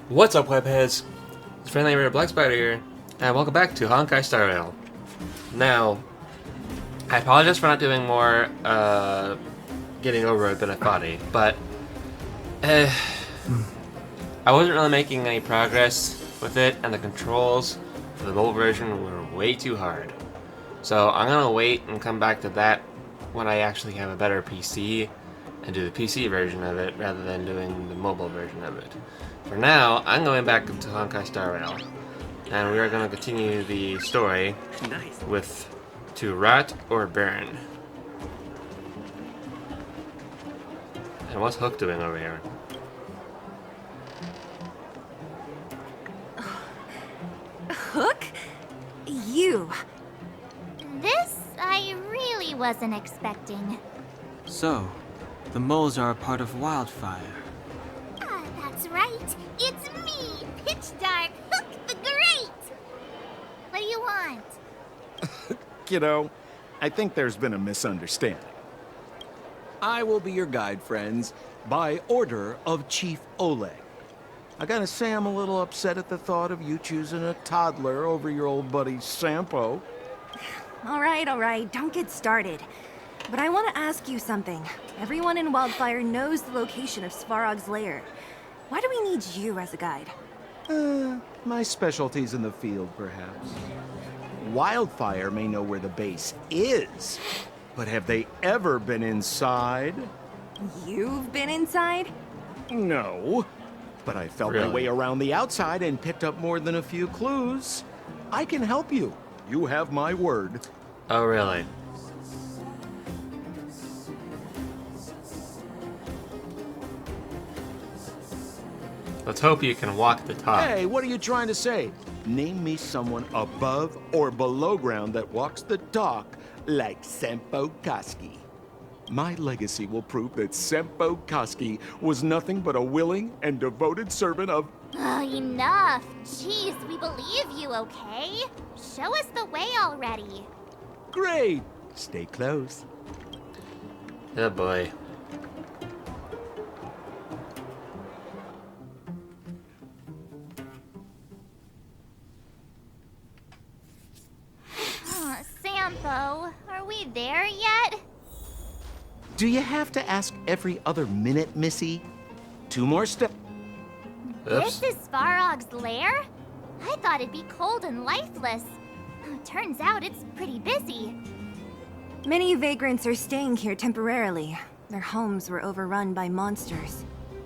What's up, webheads? It's friendly Rare Black Spider here, and welcome back to Honkai Star Rail. Now, I apologize for not doing more getting over it than I thought, but I wasn't really making any progress with it, and the controls for the mobile version were way too hard. So I'm gonna wait and come back to that when I actually have a better PC and do the PC version of it rather than doing the mobile version of it. For now, I'm going back to Honkai Star Rail, and we are going to continue the story with to Rat or Baron. And what's Hook doing over here? Hook? You. This I really wasn't expecting. So, the moles are a part of Wildfire. That's right. It's me, Pitch Dark Hook the Great. What do you want? Kiddo, I think there's been a misunderstanding. I will be your guide, friends, by order of Chief Oleg. I gotta say I'm a little upset at the thought of you choosing a toddler over your old buddy Sampo. All right, don't get started. But I want to ask you something. Everyone in Wildfire knows the location of Svarog's lair. Why do we need you as a guide? My specialty's in the field, perhaps. Wildfire may know where the base is, but have they ever been inside? You've been inside? No, but I felt my way around the outside and picked up more than a few clues. I can help you. You have my word. Oh, really? Let's hope you can walk the top. Hey, what are you trying to say? Name me someone above or below ground that walks the talk like Sempo Koski. My legacy will prove that Sempo Koski was nothing but a willing and devoted servant of... Oh, enough. Jeez, we believe you, okay? Show us the way already. Great. Stay close. Oh boy. Sampo, are we there yet? Do you have to ask every other minute, Missy? 2 more steps. Oops. This is Svarog's lair? I thought it'd be cold and lifeless. Turns out it's pretty busy. Many vagrants are staying here temporarily. Their homes were overrun by monsters.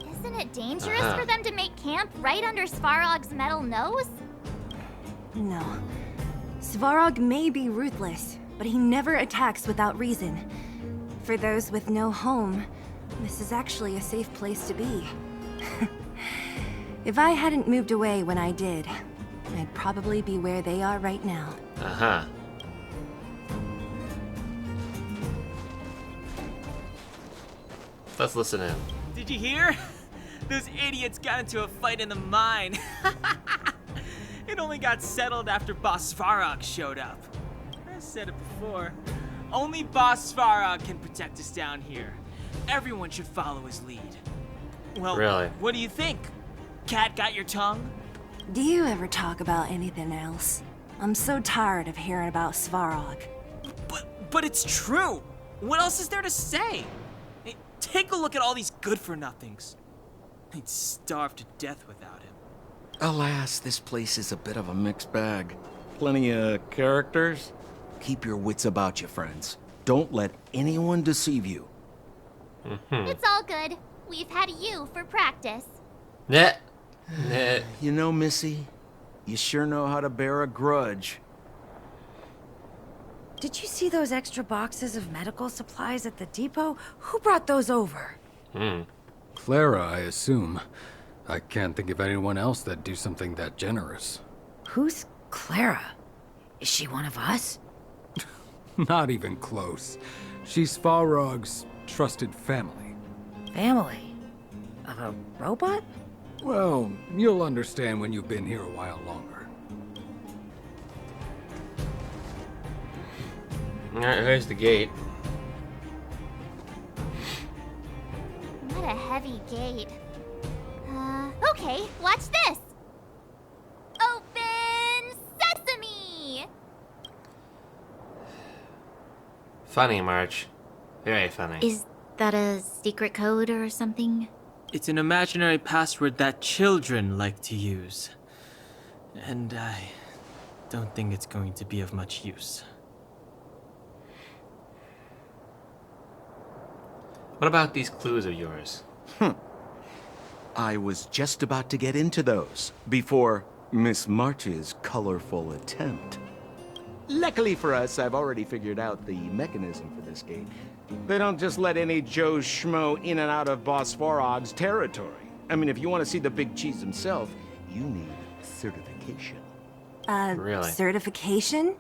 Isn't it dangerous for them to make camp right under Svarog's metal nose? No. Svarog may be ruthless, but he never attacks without reason. For those with no home, this is actually a safe place to be. If I hadn't moved away when I did, I'd probably be where they are right now. Uh-huh. Let's listen in. Did you hear? Those idiots got into a fight in the mine. It only got settled after Boss Svarog showed up. I said it before. Only Boss Svarog can protect us down here. Everyone should follow his lead. Well, Really? What do you think? Cat got your tongue? Do you ever talk about anything else? I'm so tired of hearing about Svarog. But it's true. What else is there to say? Hey, take a look at all these good-for-nothings. They'd starve to death without him. Alas, this place is a bit of a mixed bag. Plenty of characters. Keep your wits about you, friends. Don't let anyone deceive you. It's all good. We've had you for practice. Nah. You know, Missy, you sure know how to bear a grudge. Did you see those extra boxes of medical supplies at the depot? Who brought those over? Clara, I assume. I can't think of anyone else that'd do something that generous. Who's Clara? Is she one of us? Not even close. She's Svarog's trusted family. Family? Of a robot? Well, you'll understand when you've been here a while longer. Alright, here's the gate. What a heavy gate. Okay, watch this! Funny, March. Very funny. Is that a secret code or something? It's an imaginary password that children like to use. And I don't think it's going to be of much use. What about these clues of yours? I was just about to get into those before Miss March's colorful attempt. Luckily for us, I've already figured out the mechanism for this gate. They don't just let any Joe Schmo in and out of Boss Svarog's territory. I mean, if you want to see the big cheese himself, you need certification. Really? Certification?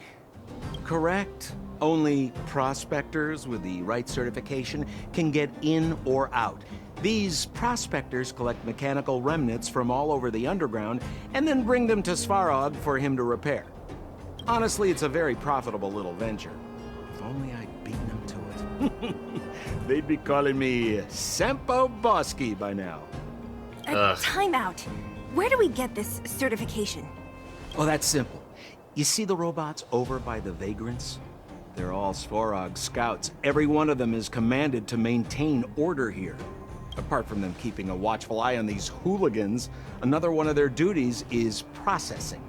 Correct. Only prospectors with the right certification can get in or out. These prospectors collect mechanical remnants from all over the underground and then bring them to Svarog for him to repair. Honestly, it's a very profitable little venture. If only I'd beaten them to it. They'd be calling me Sempo Bosky by now. Time out. Where do we get this certification? Oh, that's simple. You see the robots over by the vagrants? They're all Svarog scouts. Every one of them is commanded to maintain order here. Apart from them keeping a watchful eye on these hooligans, another one of their duties is processing.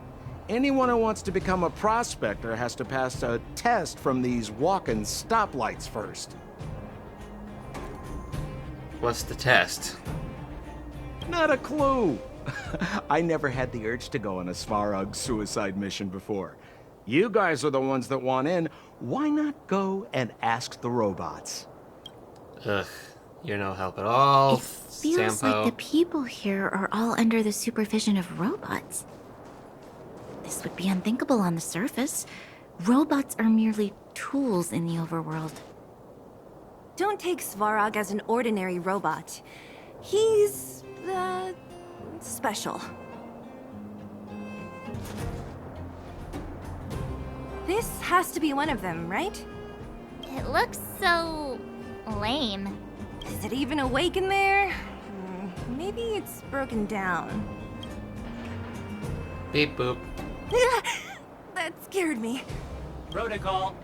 Anyone who wants to become a prospector has to pass a test from these walking stoplights first. What's the test? Not a clue. I never had the urge to go on a Svarog suicide mission before. You guys are the ones that want in. Why not go and ask the robots? Ugh, you're no help at all, It feels Sampo. like the people here are all under the supervision of robots. This would be unthinkable on the surface. Robots are merely tools in the overworld. Don't take Svarog as an ordinary robot. He's, special. This has to be one of them, right? It looks so lame. Is it even awake in there? Maybe it's broken down. Beep boop. That scared me. Protocol.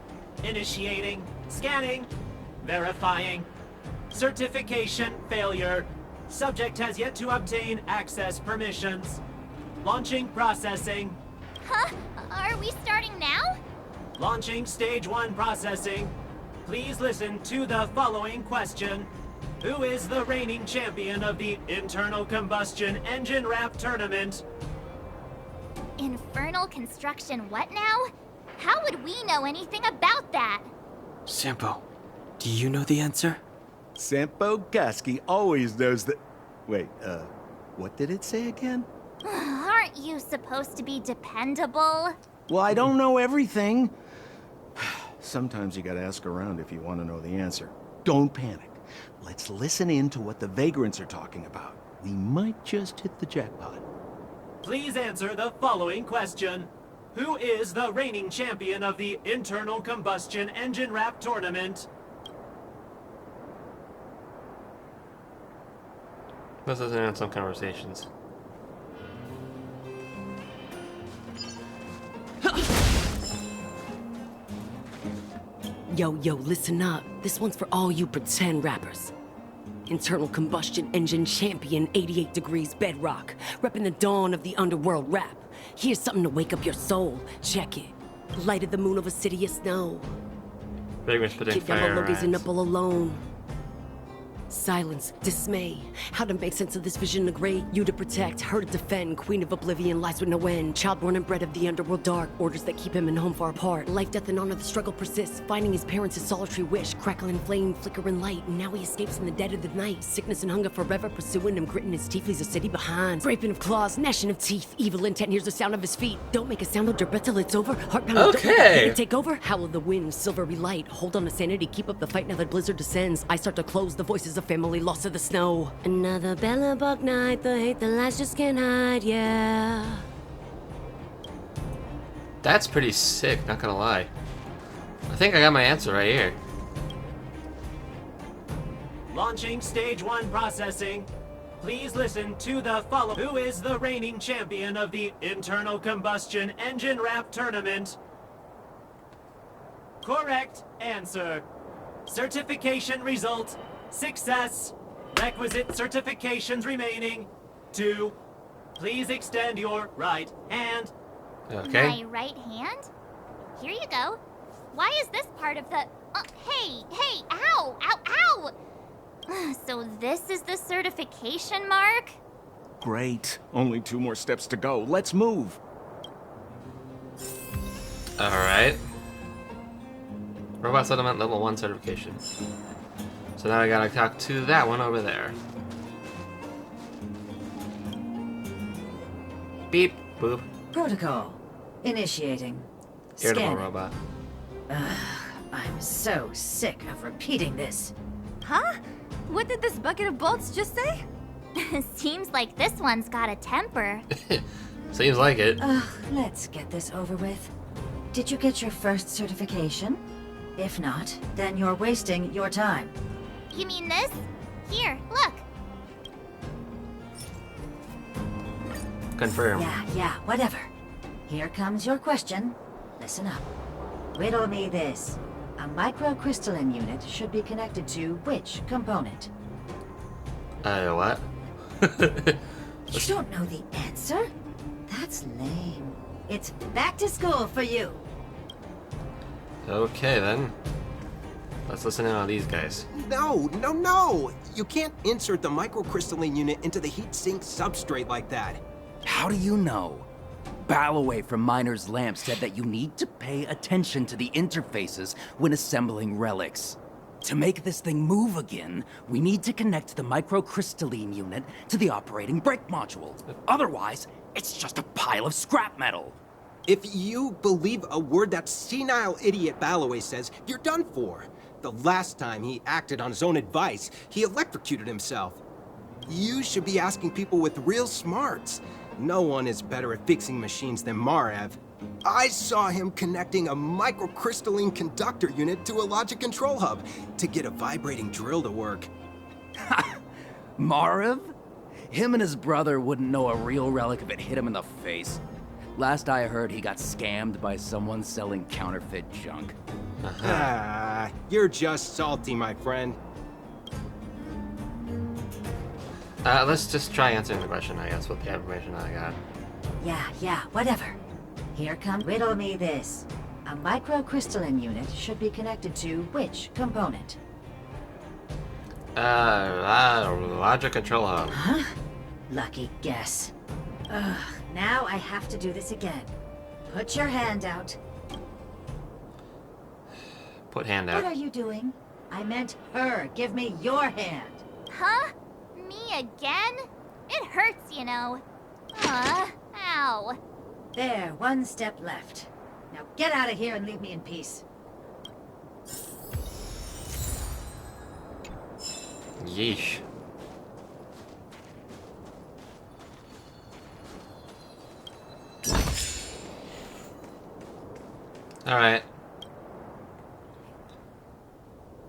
Initiating. Scanning. Verifying. Certification failure. Subject has yet to obtain access permissions. Launching processing. Huh? Are we starting now? Launching stage 1 processing. Please listen to the following question. Who is the reigning champion of the internal combustion engine wrap tournament? Infernal construction what now? How would we know anything about that? Sampo, do you know the answer? Sampo Gasky always knows that... Wait, what did it say again? Aren't you supposed to be dependable? Well, I don't know everything. Sometimes you gotta ask around if you want to know the answer. Don't panic. Let's listen in to what the vagrants are talking about. We might just hit the jackpot. Please answer the following question. Who is the reigning champion of the internal combustion engine wrap tournament? This doesn't end some conversations. Yo, listen up. This one's for all you pretend rappers. Internal combustion engine champion, 88 degrees bedrock. Repping the dawn of the underworld rap. Here's something to wake up your soul. Check it. Lighted the moon of a city of snow. Vagrants putting Kid down fire below gazing rats. up all alone. Silence, dismay. How to make sense of this vision, the great you to protect, her to defend. Queen of oblivion lies with no end. Child born and bred of the underworld dark. Orders that keep him and home far apart. Life, death, and honor, the struggle persists. Finding his parents, his solitary wish. Crackling flame, flickering light. And now he escapes in the dead of the night. Sickness and hunger forever pursuing him. Gritting his teeth, leaves a city behind. Scraping of claws, gnashing of teeth. Evil intent hears the sound of his feet. Don't make a sound, hold your breath till it's over. Heart pounding, Okay. don't let the pain take over. Howl of the wind, silvery light. Hold on to sanity, keep up the fight now that blizzard descends. I start to close, the voices of family lost to the snow. Another Bellabug night, the hate, the lies just can't hide, yeah. That's pretty sick, not gonna lie. I think I got my answer right here. Launching stage 1 processing. Please listen to the following. Who is the reigning champion of the internal combustion engine wrap tournament? Correct answer. Certification result. Success. Requisite certifications remaining. 2. Please extend your right hand. Okay. My right hand? Here you go. Why is this part of the... hey, ow, ow, ow! So this is the certification mark? Great. Only 2 more steps to go. Let's move. Alright. Robot Settlement level 1 certification. So now I gotta talk to that one over there. Beep, boop. Protocol. Initiating. Irritable Scanning. robot. I'm so sick of repeating this. Huh? What did this bucket of bolts just say? Seems like this one's got a temper. Seems like it. Let's get this over with. Did you get your first certification? If not, then you're wasting your time. You mean this? Here, look. Confirm. Yeah, whatever. Here comes your question. Listen up. Riddle me this. A microcrystalline unit should be connected to which component? What? You don't know the answer? That's lame. It's back to school for you. Okay then. Let's listen in on these guys. No! You can't insert the microcrystalline unit into the heat-sink substrate like that. How do you know? Balloway from Miner's Lamp said that you need to pay attention to the interfaces when assembling relics. To make this thing move again, we need to connect the microcrystalline unit to the operating brake module. Otherwise, it's just a pile of scrap metal. If you believe a word that senile idiot Balloway says, you're done for. The last time he acted on his own advice, he electrocuted himself. You should be asking people with real smarts. No one is better at fixing machines than Marev. I saw him connecting a microcrystalline conductor unit to a logic control hub to get a vibrating drill to work. Marev? Him and his brother wouldn't know a real relic if it hit him in the face. Last I heard, he got scammed by someone selling counterfeit junk. You're just salty, my friend. Let's just try answering the question, I guess, with the information I got. Yeah, whatever. Here comes. Riddle me this. A microcrystalline unit should be connected to which component? Logic control hub. Huh? Lucky guess. Ugh, now I have to do this again. Put your hand out. Put hand What out. are you doing? I meant her. Give me your hand. Huh? Me again? It hurts, you know. Ow. There, 1 step left. Now get out of here and leave me in peace. Yeesh. Alright.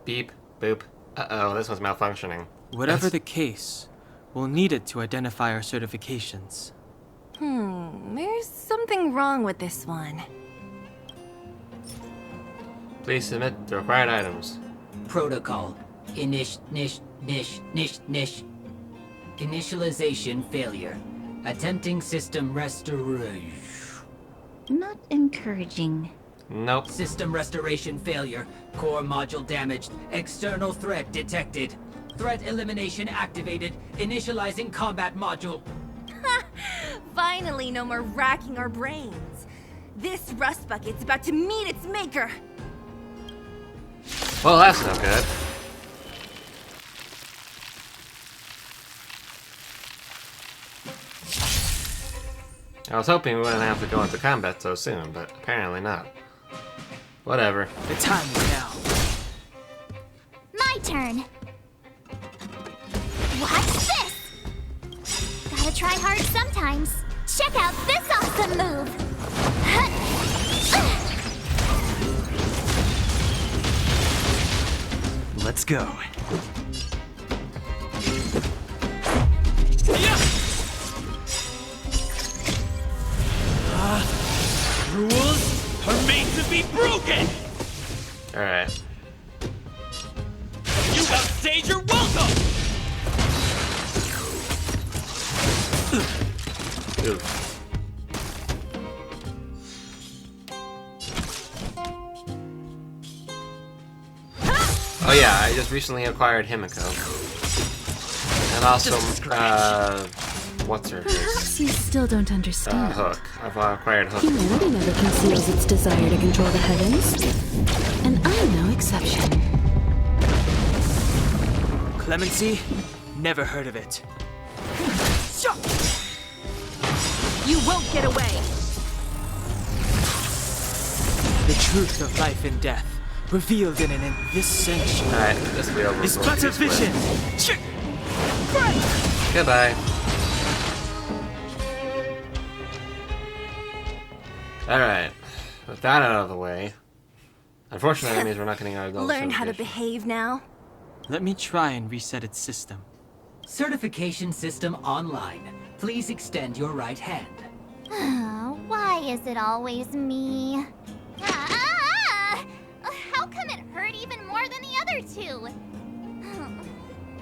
Beep, boop. Uh-oh, this one's malfunctioning. Whatever the case, we'll need it to identify our certifications. There's something wrong with this one. Please submit the required items. Protocol. Initialization failure. Attempting system restoration. Not encouraging. Nope. System restoration failure. Core module damaged. External threat detected. Threat elimination activated. Initializing combat module. Finally, no more racking our brains. This rust bucket's about to meet its maker. Well, that's no good. I was hoping we wouldn't have to go into combat so soon, but apparently not. Whatever. The time is now. My turn. What's this? Gotta try hard sometimes. Check out this awesome move. Let's go. Rules are made to be broken! Alright. stage, you're welcome! Oof. Oh yeah, I just recently acquired Himiko. And also, what's her face? Perhaps you still don't understand. Hook. I've acquired Hook. Humanity never conceals its desire to control the heavens. And I'm no exception. Clemency? Never heard of it. You won't get away! The truth of life and death, revealed in this century. Alright, this wheel is but a vision. Goodbye. Alright, with that out of the way. Unfortunately, that means we're not getting our adult Learn how to certification. behave now. Let me try and reset its system. Certification system online. Please extend your right hand. Why is it always me? How come it hurt even more than the other two?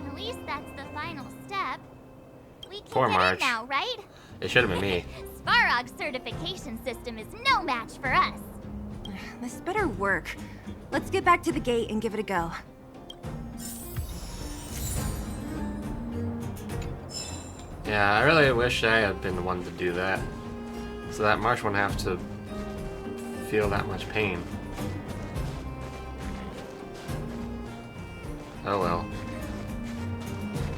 At least that's the final step. We can Poor get March. in now, right? It should have been me. Svarog's certification system is no match for us. This better work. Let's get back to the gate and give it a go. Yeah, I really wish I had been the one to do that. So that March wouldn't have to feel that much pain. Oh well.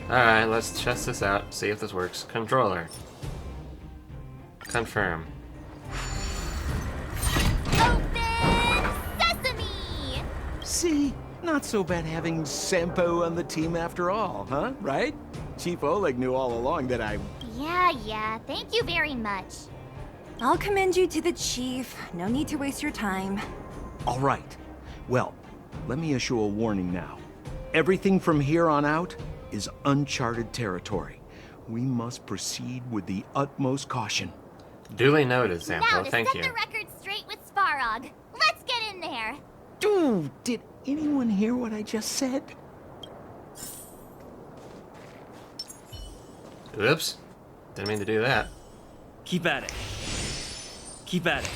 Alright, let's test this out, see if this works. Controller. Confirm. Open sesame! See? Not so bad having Sampo on the team after all, huh? Right? Chief Oleg knew all along that I... Yeah, thank you very much. I'll commend you to the chief. No need to waste your time. All right. Well, let me issue a warning now. Everything from here on out is uncharted territory. We must proceed with the utmost caution. Duly noted, Now Sampo. to Thank set you. the record straight with Svarog. Let's get in there. Dude, did anyone hear what I just said? Oops. Didn't mean to do that. Keep at it. Keep at it.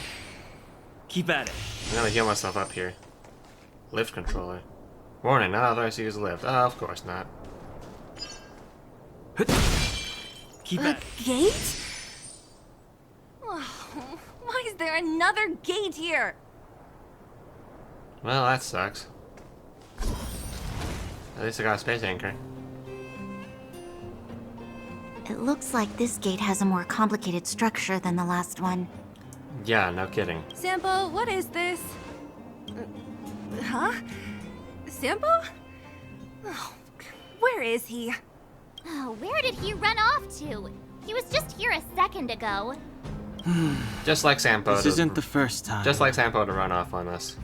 Keep at it. I'm gonna heal myself up here. Lift controller. Warning, not authorized to use the lift. Oh, of course not. Keep A at it. gate? Oh, why is there another gate here? Well, that sucks. At least I got a space anchor. It looks like this gate has a more complicated structure than the last one. Yeah, no kidding. Sampo, what is this? Huh? Sampo? Oh, where is he? Oh, where did he run off to? He was just here a second ago. Just like Sampo. This isn't the first time. Just like Sampo to run off on us.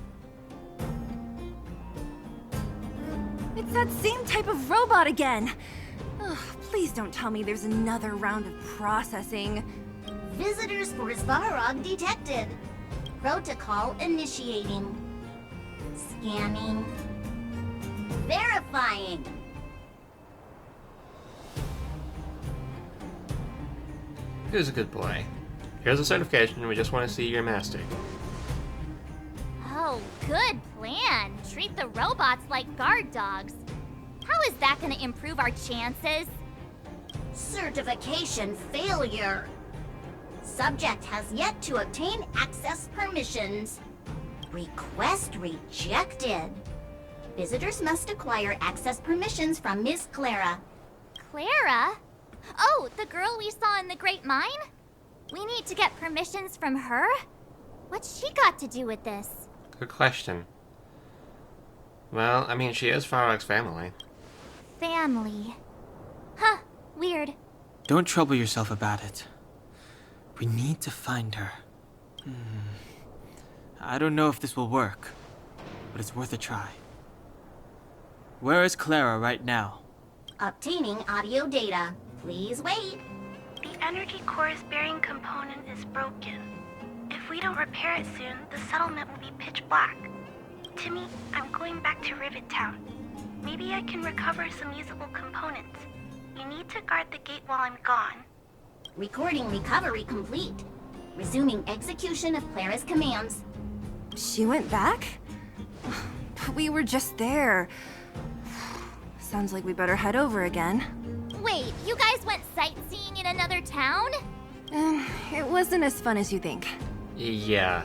It's that same type of robot again. Ugh, please don't tell me there's another round of processing. Visitors for Svarog detected. Protocol initiating. Scanning. Verifying. Who's a good boy? Here's a certification. We just want to see your master. Oh, good plan. Treat the robots like guard dogs. How is that gonna improve our chances? Certification failure. Subject has yet to obtain access permissions. Request rejected. Visitors must acquire access permissions from Miss Clara. Clara? Oh, the girl we saw in the Great Mine? We need to get permissions from her? What's she got to do with this? Good question. Well, I mean, she is Farok's family. Family. Huh, weird. Don't trouble yourself about it. We need to find her. I don't know if this will work, but it's worth a try. Where is Clara right now? Obtaining audio data. Please wait. The energy core's bearing component is broken. If we don't repair it soon, the settlement will be pitch black. Timmy, I'm going back to Rivet Town. Maybe I can recover some usable components. You need to guard the gate while I'm gone. Recording recovery complete. Resuming execution of Clara's commands. She went back? But we were just there. Sounds like we better head over again. Wait, you guys went sightseeing in another town? It wasn't as fun as you think. Yeah.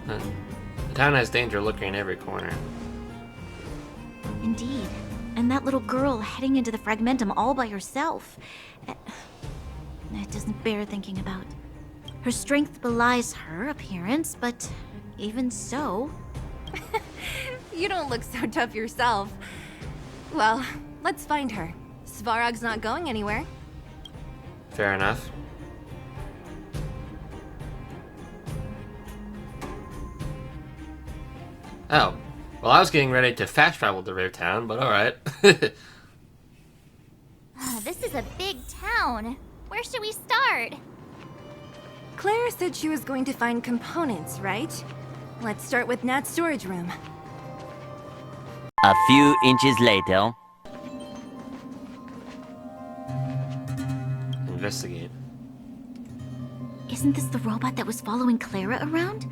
Huh. The town has danger lurking in every corner. Indeed. And that little girl heading into the Fragmentum all by herself. It doesn't bear thinking about. Her strength belies her appearance, but even so... You don't look so tough yourself. Well, let's find her. Svarog's not going anywhere. Fair enough. Oh. Well, I was getting ready to fast travel to Rave Town, but alright. This is a big town. Where should we start? Clara said she was going to find components, right? Let's start with Nat's storage room. A few inches later. Investigate. Isn't this the robot that was following Clara around?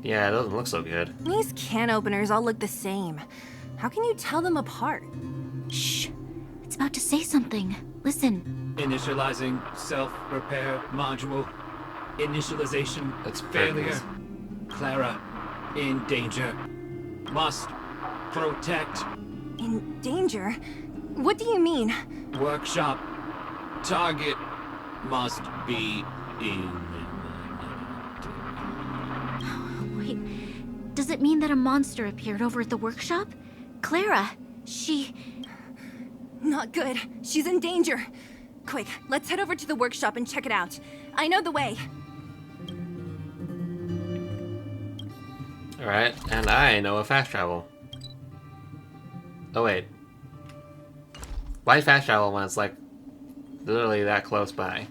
Yeah, it doesn't look so good. These can openers all look the same. How can you tell them apart? Shh. It's about to say something. Listen. Initializing self-repair module. Initialization. That's failure. Clara in danger. Must protect. In danger? What do you mean? Workshop. Target must be in. Wait, does it mean that a monster appeared over at the workshop? Clara, she... Not good. She's in danger. Quick, let's head over to the workshop and check it out. I know the way. Alright, and I know a fast travel. Oh wait. Why fast travel when it's like literally that close by?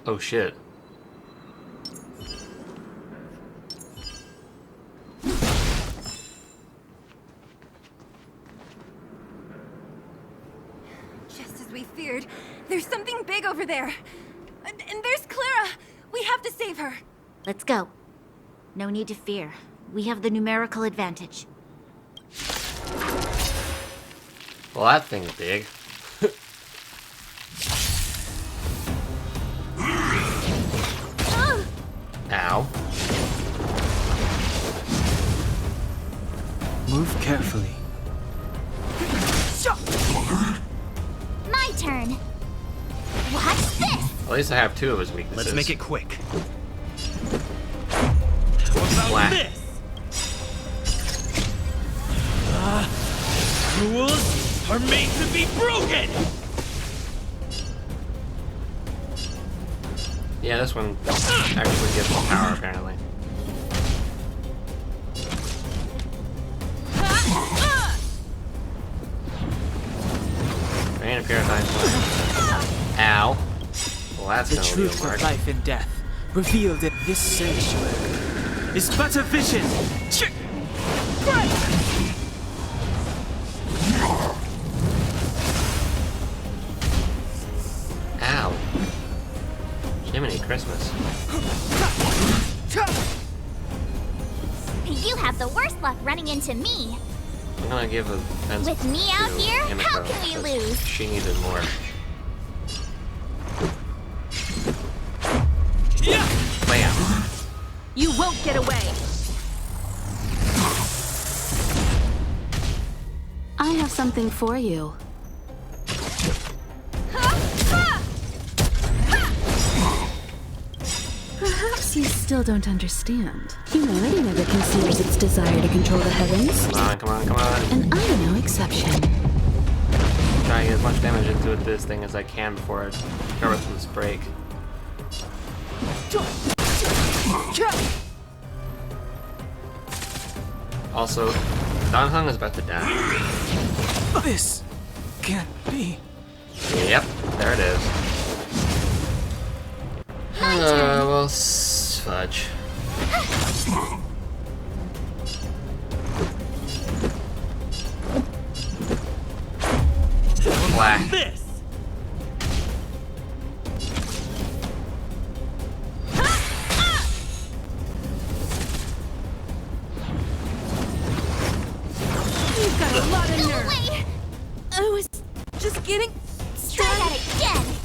Oh shit. Just as we feared, there's something big over there. And there's Clara. We have to save her. Let's go. No need to fear. We have the numerical advantage. Well, that thing's big. Ow. Move carefully. My turn. Watch this. At least I have two of his weaknesses. Let's make it quick. Whack. This. Rules are made to be broken. Yeah, this one actually gives me power, apparently. Rain of Purifying Flame. Ow. Well, that's The gonna leave truth a mark. of life and death, revealed in this sanctuary, is but a vision. Ow. Jiminy Christmas. You have the worst luck running into me. I'm gonna give a fence With me out to here, Himiko, how can we because lose? She needed more. Bam. You won't get away. I have something for you. Perhaps you still don't understand. Humanity never conceals its desire to control the heavens. Come on, come on, come on. And I'm no exception. Try and get as much damage into this thing as I can before it recovers from this break. Also, Don Hung is about to die. This can't be. Yep, there it is. Well, fudge.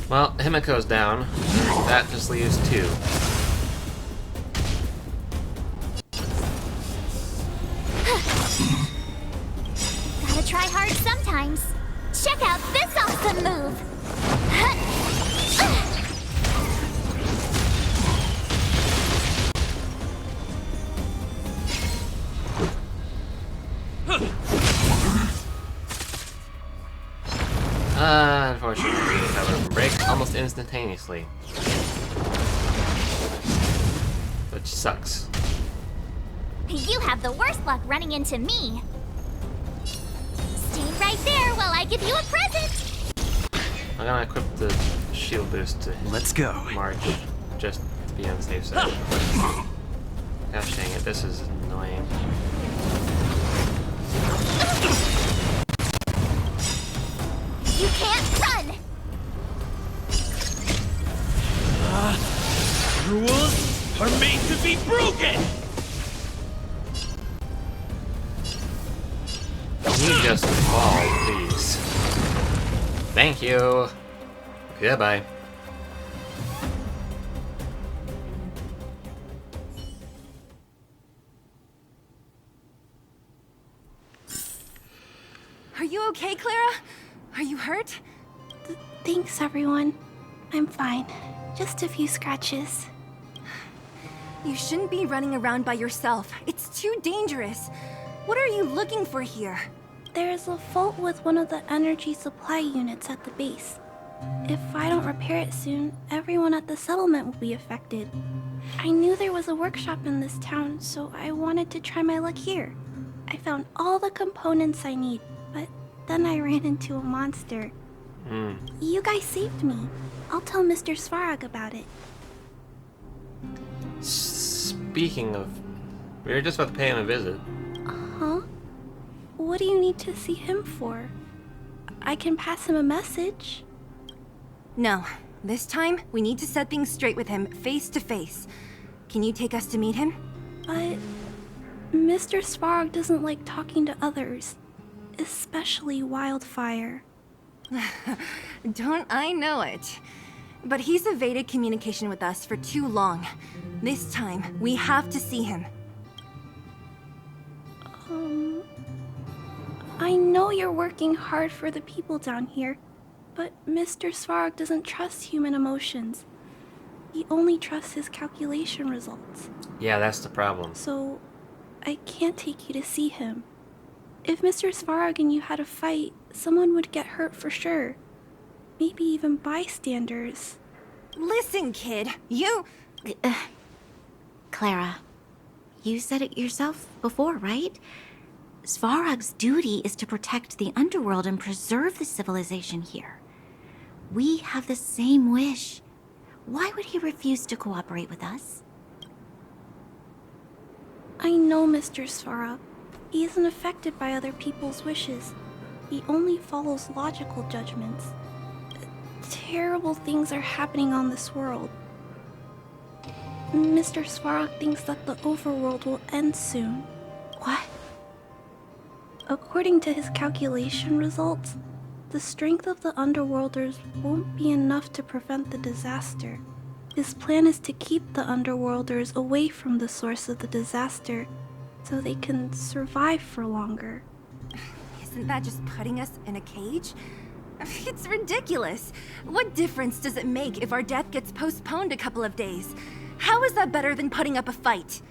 Well, Himiko's down. That just leaves 2. Gotta try hard sometimes. Check out this awesome move! Unfortunately, that would break almost instantaneously. Which sucks. You have the worst luck running into me. Stay right there while I give you a present. I'm gonna equip the shield boost to Let's go. March, just to be on the safe side. Gosh dang it, this is annoying. You can't run! Rules are made to be broken! Can you just fall, please? Thank you. Goodbye. Are you okay, Clara? Are you hurt? Thanks, everyone. I'm fine. Just a few scratches. You shouldn't be running around by yourself. It's too dangerous. What are you looking for here? There's a fault with one of the energy supply units at the base. If I don't repair it soon, everyone at the settlement will be affected. I knew there was a workshop in this town, so I wanted to try my luck here. I found all the components I need, but then I ran into a monster. You guys saved me. I'll tell Mr. Svarog about it. Speaking of, we were just about to pay him a visit. Huh? What do you need to see him for? I can pass him a message. No. This time, we need to set things straight with him, face to face. Can you take us to meet him? But Mr. Svarog doesn't like talking to others, especially Wildfire. Don't I know it? But he's evaded communication with us for too long. This time, we have to see him. I know you're working hard for the people down here, but Mr. Svarog doesn't trust human emotions. He only trusts his calculation results. Yeah, that's the problem. So, I can't take you to see him. If Mr. Svarog and you had a fight, someone would get hurt for sure. Maybe even bystanders. Listen, kid, you... Clara, you said it yourself before, right? Svarog's duty is to protect the underworld and preserve the civilization here. We have the same wish. Why would he refuse to cooperate with us? I know Mr. Svarog. He isn't affected by other people's wishes. He only follows logical judgments. Terrible things are happening on this world. Mr. Svarog thinks that the overworld will end soon. What? According to his calculation results, the strength of the Underworlders won't be enough to prevent the disaster. His plan is to keep the Underworlders away from the source of the disaster, so they can survive for longer. Isn't that just putting us in a cage? It's ridiculous. What difference does it make if our death gets postponed a couple of days? How is that better than putting up a fight?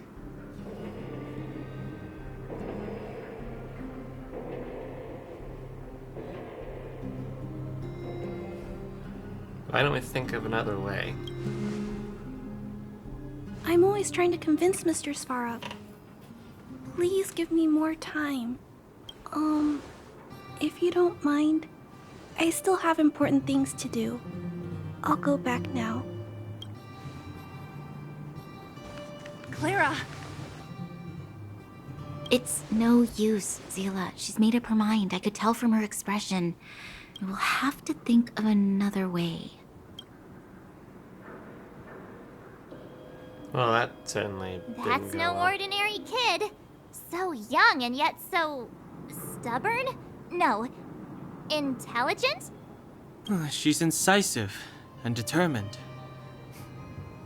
Why don't we think of another way? I'm always trying to convince Mr. Svarog. Please give me more time. If you don't mind, I still have important things to do. I'll go back now. Clara! It's no use, Zila. She's made up her mind. I could tell from her expression. We'll have to think of another way. Well, that certainly That's didn't go no well. ordinary kid. So young and yet so... stubborn? No. Intelligent? She's incisive. and determined.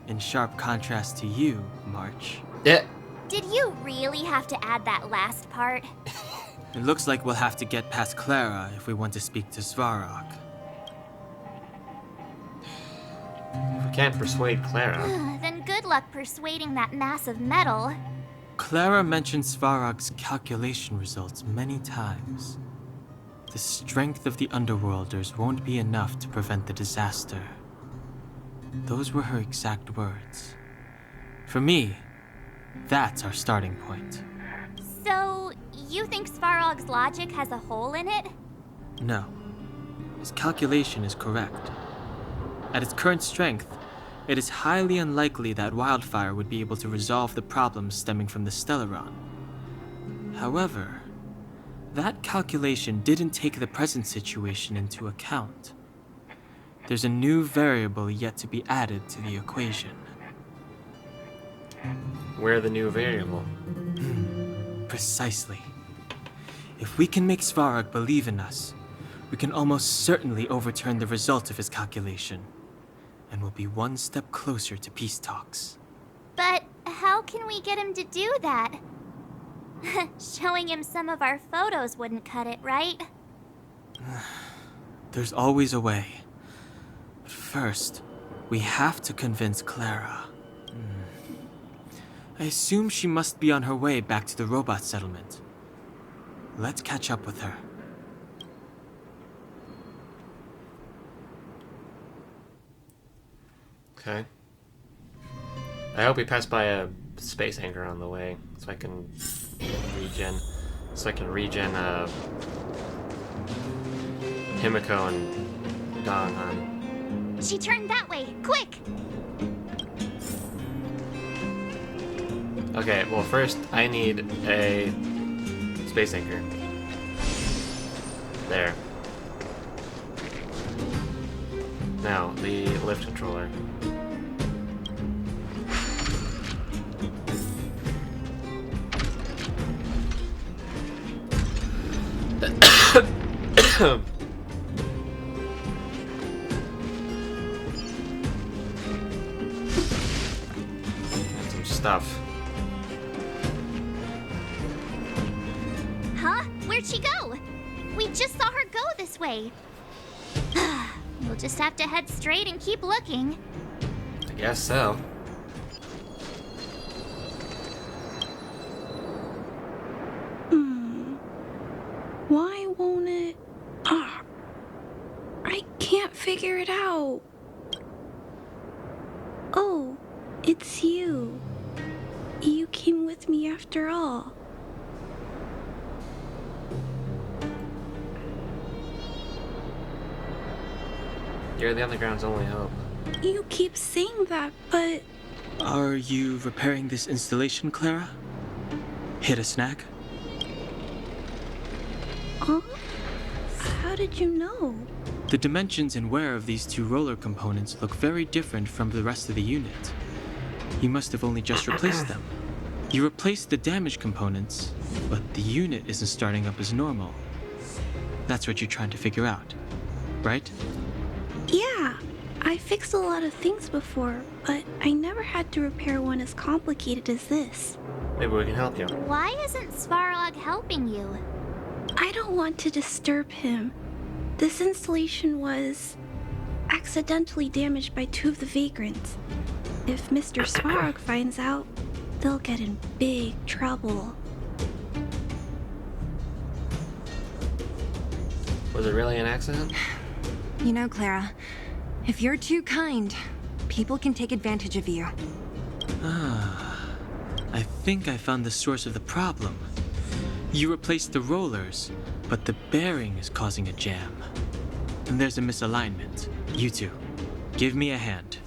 In sharp contrast to you, March. Yeah. Did you really have to add that last part? It looks like we'll have to get past Clara if we want to speak to Svarog. If we can't persuade Clara. Then good luck persuading that mass of metal. Clara mentioned Svarog's calculation results many times. The strength of the Underworlders won't be enough to prevent the disaster. Those were her exact words. For me, that's our starting point. So, you think Svarog's logic has a hole in it? No. His calculation is correct. At its current strength, it is highly unlikely that Wildfire would be able to resolve the problems stemming from the Stellaron. However, that calculation didn't take the present situation into account. There's a new variable yet to be added to the equation. Where the new variable? Precisely. If we can make Svarog believe in us, we can almost certainly overturn the result of his calculation, and we'll be one step closer to peace talks. But how can we get him to do that? Showing him some of our photos wouldn't cut it, right? There's always a way. But first, we have to convince Clara. I assume she must be on her way back to the robot settlement. Let's catch up with her. Okay. I hope we pass by a space anchor on the way, so I can regen. Himiko and Donghan. She turned that way! Quick! Okay, well first I need a space anchor. There. Now, the lift controller. Some stuff. Huh? Where'd she go? We just saw her go this way. We'll just have to head straight and keep looking. I guess so. Why won't it? I can't figure it out. Oh, it's you. You came with me after all. You're the Underground's only hope. You keep saying that, but... Are you repairing this installation, Clara? Hit a snag? Huh? How did you know? The dimensions and wear of these two roller components look very different from the rest of the unit. You must have only just replaced them. You replaced the damaged components, but the unit isn't starting up as normal. That's what you're trying to figure out, right? Yeah, I fixed a lot of things before, but I never had to repair one as complicated as this. Maybe we can help you. Why isn't Svarog helping you? I don't want to disturb him. This installation was accidentally damaged by two of the vagrants. If Mr. Svarog finds out, they'll get in big trouble. Was it really an accident? You know, Clara, if you're too kind, people can take advantage of you. I think I found the source of the problem. You replaced the rollers, but the bearing is causing a jam. And there's a misalignment. You two, give me a hand.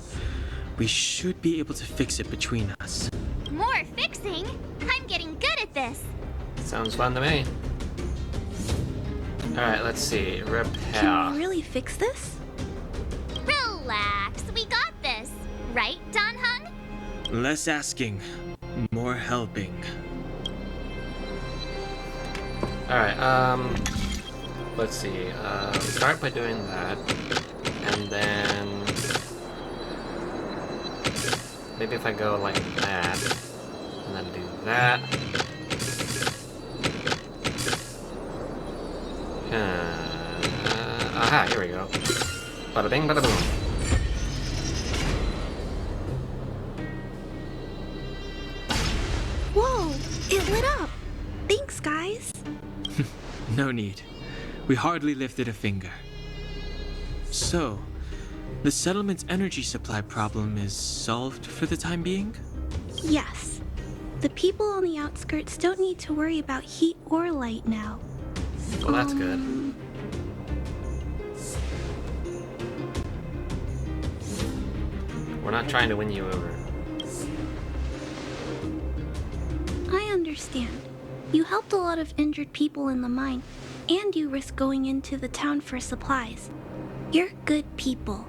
We should be able to fix it between us. More fixing? I'm getting good at this. Sounds fun to me. Alright, let's see. Repair. Can we really fix this? Relax, we got this. Right, Don Hung? Less asking, more helping. Alright, let's see. Start by doing that. And then Maybe if I go like that, and then do that. Aha, here we go. Bada bing, bada boom. Whoa! It lit up! Thanks, guys. No need. We hardly lifted a finger. So, the settlement's energy supply problem is solved for the time being? Yes. The people on the outskirts don't need to worry about heat or light now. Well, that's good. We're not trying to win you over. I understand. You helped a lot of injured people in the mine, and you risked going into the town for supplies. You're good people.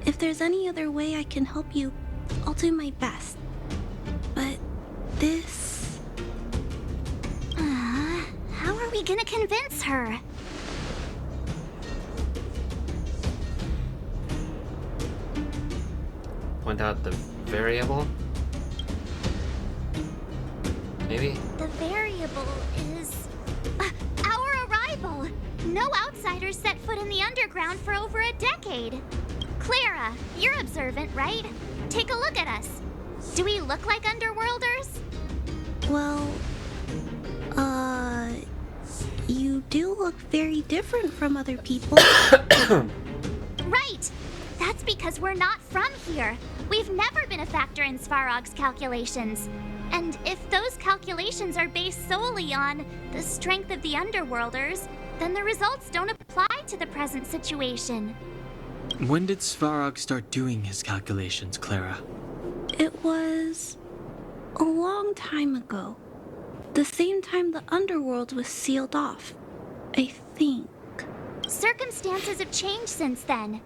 If there's any other way I can help you, I'll do my best. But this... How are we gonna convince her? Point out the variable? Maybe? The variable is... our arrival! No outsiders set foot in the underground for over a decade. Clara, you're observant, right? Take a look at us. Do we look like underworlders? Well... You do look very different from other people. Right! That's because we're not from here. We've never been a factor in Svarog's calculations. And if those calculations are based solely on the strength of the Underworlders, then the results don't apply to the present situation. When did Svarog start doing his calculations, Clara? It was... a long time ago. The same time the underworld was sealed off, I think. Circumstances have changed since then.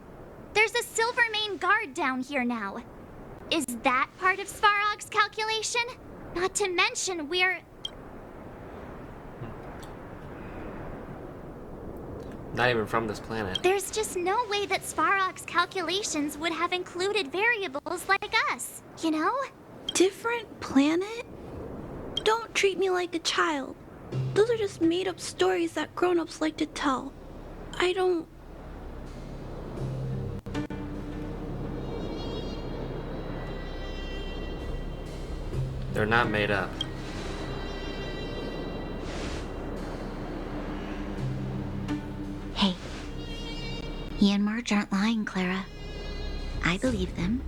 There's a Silvermane guard down here now. Is that part of Svarog's calculation? Not to mention we're... Not even from this planet. There's just no way that Svarog's calculations would have included variables like us, you know? Different planet? Don't treat me like a child. Those are just made-up stories that grown-ups like to tell. I don't... They're not made up. Hey, he and Marge aren't lying, Clara. I believe them.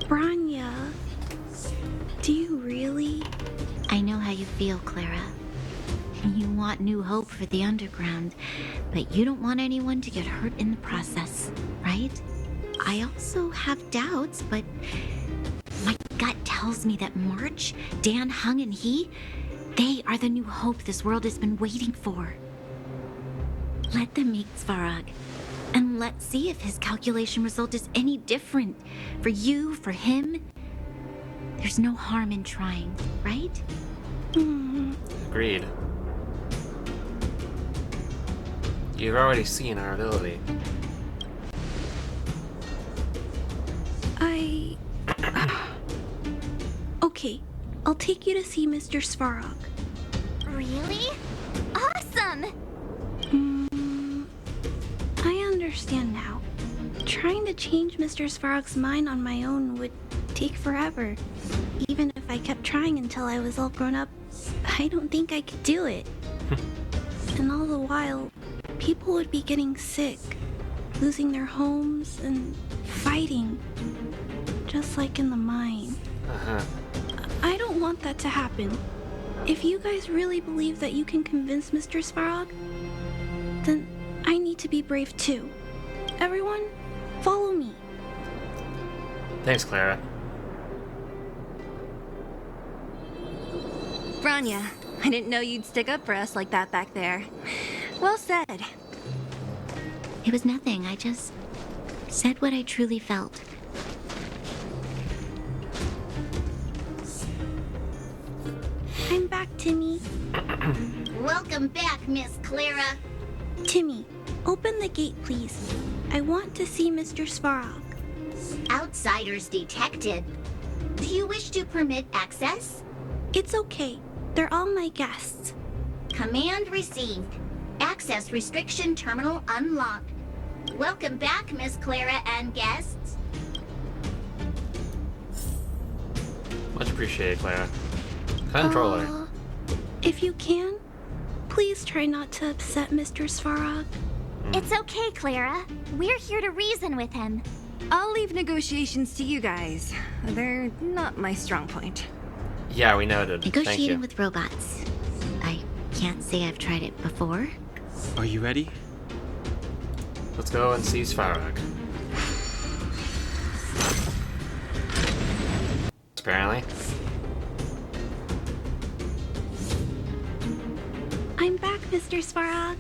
Branya, do you really? I know how you feel, Clara. You want new hope for the underground, but you don't want anyone to get hurt in the process, right? I also have doubts, but my gut tells me that March, Dan, Heng, and they are the new hope this world has been waiting for. Let them meet Svarog, and let's see if his calculation result is any different. For you, for him, there's no harm in trying, right? Agreed. You've already seen our ability. Okay, I'll take you to see Mr. Svarog. Really? Awesome! I understand now. Trying to change Mr. Svarog's mind on my own would take forever. Even if I kept trying until I was all grown up, I don't think I could do it. And all the while, people would be getting sick, losing their homes, and fighting. Just like in the mine. I don't want that to happen. If you guys really believe that you can convince Mr. Svarog, then I need to be brave too. Everyone, follow me. Thanks, Clara. Branya, I didn't know you'd stick up for us like that back there. Well said. It was nothing. I just said what I truly felt. I'm back, Timmy. Welcome back, Miss Clara. Timmy, open the gate, please. I want to see Mr. Svarog. Outsiders detected. Do you wish to permit access? It's okay. They're all my guests. Command received. Access restriction terminal unlocked. Welcome back, Miss Clara and guests. Much appreciated, Clara. Controller. If you can, please try not to upset Mr. Svarog. It's okay, Clara. We're here to reason with him. I'll leave negotiations to you guys. They're not my strong point. Yeah, we noted. Thank you. Negotiating with robots. I can't say I've tried it before. Are you ready? Let's go and see Svarog. Apparently. I'm back, Mr. Svarog.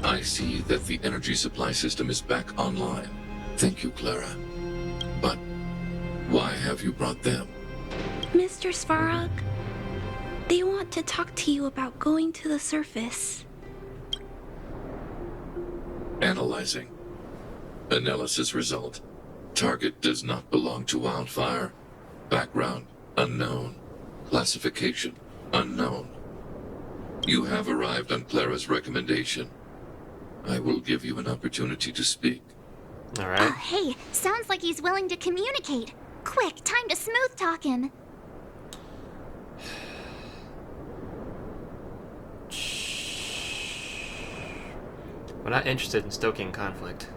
I see that the energy supply system is back online. Thank you, Clara. But why have you brought them? Mr. Svarog, they want to talk to you about going to the surface. Analyzing. Analysis result. Target does not belong to Wildfire. Background unknown. Classification unknown. You have arrived on Clara's recommendation. I will give you an opportunity to speak. Alright. Oh, hey, sounds like he's willing to communicate. Quick, time to smooth talk him. We're not interested in stoking conflict.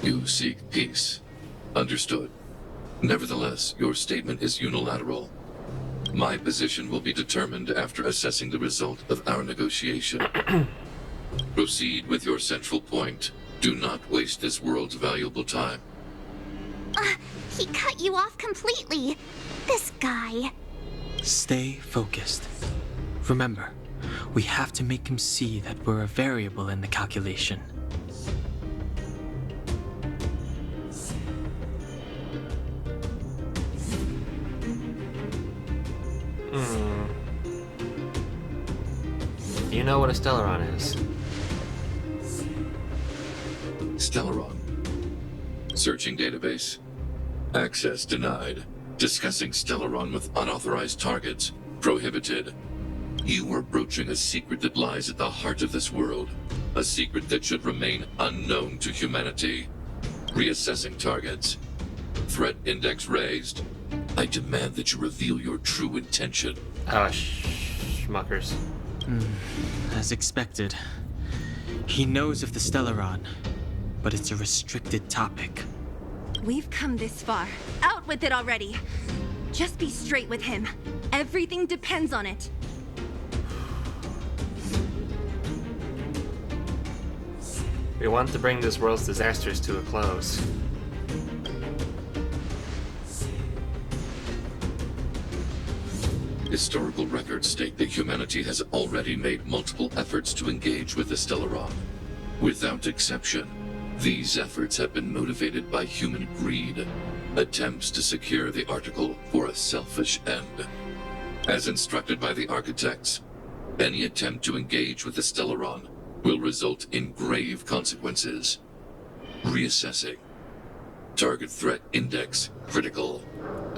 You seek peace. Understood. Nevertheless, your statement is unilateral. My position will be determined after assessing the result of our negotiation. Proceed with your central point. Do not waste this world's valuable time. He cut you off completely. This guy. Stay focused. Remember, we have to make him see that we're a variable in the calculation. Do you know what a Stellaron is? Stellaron. Searching database. Access denied. Discussing Stellaron with unauthorized targets. Prohibited. You are broaching a secret that lies at the heart of this world. A secret that should remain unknown to humanity. Reassessing targets. Threat index raised. I demand that you reveal your true intention. Oh, schmuckers. As expected. He knows of the Stellaron, but it's a restricted topic. We've come this far. Out with it already. Just be straight with him. Everything depends on it. We want to bring this world's disasters to a close. Historical records state that humanity has already made multiple efforts to engage with the Stellaron. Without exception, these efforts have been motivated by human greed, attempts to secure the article for a selfish end. As instructed by the architects, any attempt to engage with the Stellaron will result in grave consequences. Reassessing. Target threat index critical.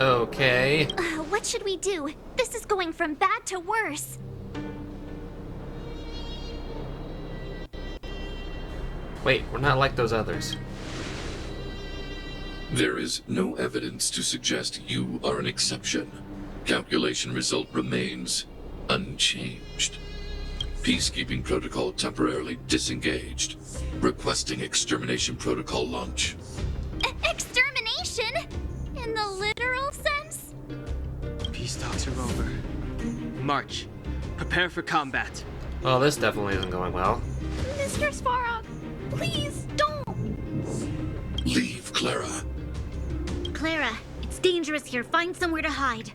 Okay. What should we do? This is going from bad to worse. Wait, we're not like those others. There is no evidence to suggest you are an exception. Calculation result remains unchanged. Peacekeeping protocol temporarily disengaged. Requesting extermination protocol launch. Extermination? In the literal sense? Peace talks are over. March. Prepare for combat. Well, this definitely isn't going well. Mr. Svarog, please don't. Leave, Clara. Clara, it's dangerous here. Find somewhere to hide.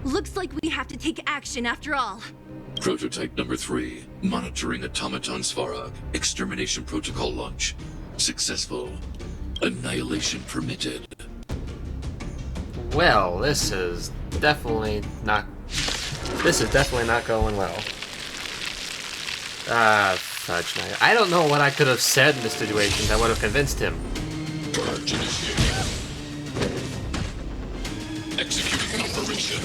Looks like we have to take action after all. Prototype number 3. Monitoring automaton Svarog. Extermination protocol launch. Successful. Annihilation permitted. Well, this is definitely not going well. touch. Now, I don't know what I could have said in this situation that would have convinced him. Purge initiated. Executing operation.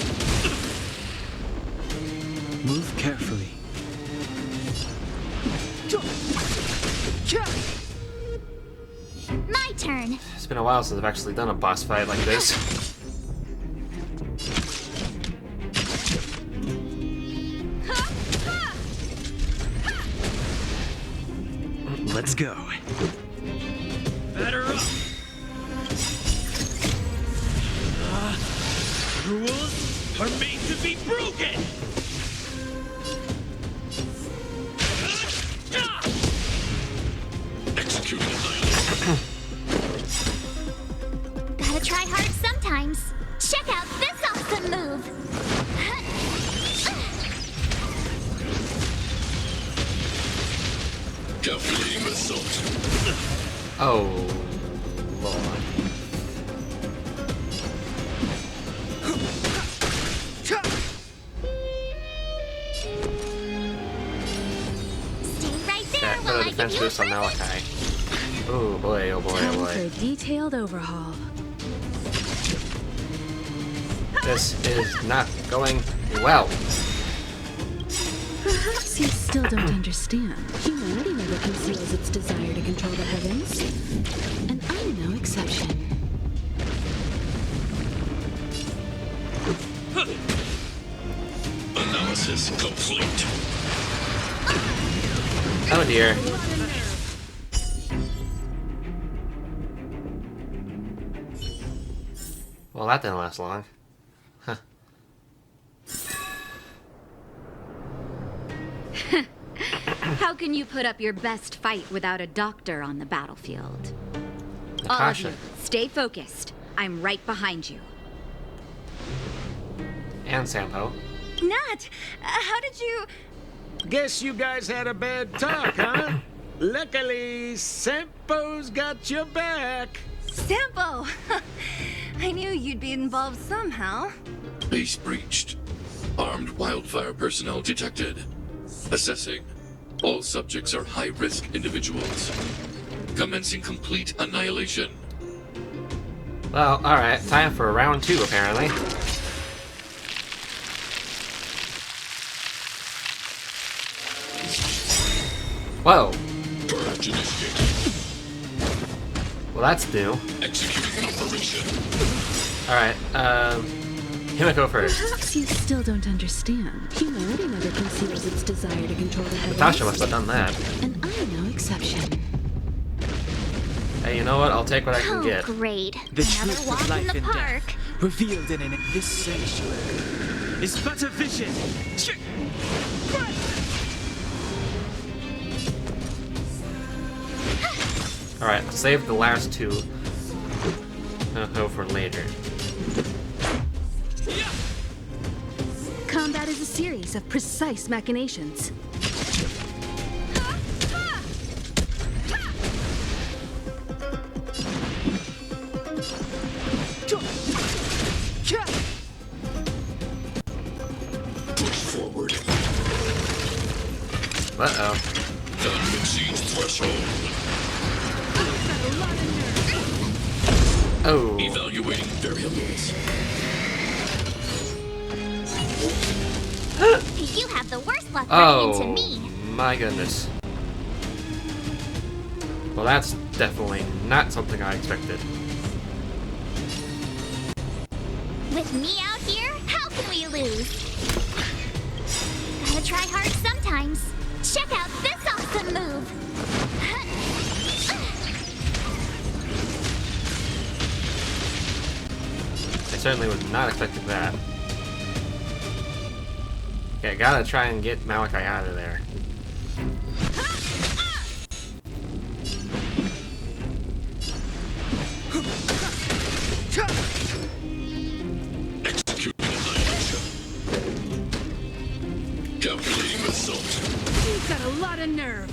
Move carefully. My turn. It's been a while since I've actually done a boss fight like this. Let's go. Batter up. Rules are made to be broken. Executing annihilation. Gotta try hard sometimes. Check out this awesome move. Calculating result. Oh, Lord. Stay right there Okay, while put a I give defense you a boost on present. Malakai. Oh boy, oh boy, oh Time for boy. a detailed overhaul. This is not going well. Perhaps you still don't understand. Humanity never conceals its desire to control the heavens. And I'm no exception. Analysis complete. Oh dear. Well, that didn't last long. Huh. How can you put up your best fight without a doctor on the battlefield? All of Natasha. you, stay focused. I'm right behind you. And Sampo. Nat, how did you... Guess you guys had a bad talk, huh? Luckily, Sampo's got your back. Sampo! I knew you'd be involved somehow. Base breached. Armed wildfire personnel detected. Assessing. All subjects are high-risk individuals. Commencing complete annihilation. Well, alright. Time for round 2, apparently. Whoa. Purge initiated. Well, that's new. Executing operation. Alright, Himiko first. Perhaps you still don't understand. Humanity never conceals its desire to control the heavens. Natasha must have done that. And I'm no exception. Hey, you know what? I'll take what I can get. Great. The Another truth walk of in life the and park. death, revealed in this sanctuary, is but a vision. Alright, save the last 2. For later. Combat is a series of precise machinations. Push forward. Uh-oh. Gun exceeds threshold. Oh. Evaluating variables. You have the worst luck running into Oh, me. my goodness. Well, that's definitely not something I expected. With me out here, how can we lose? Gotta try hard sometimes. Check out this awesome move. I certainly was not expecting that. Okay, gotta try and get Malakai out of there. Executing annihilation. Calculating result. You've got a lot of nerve.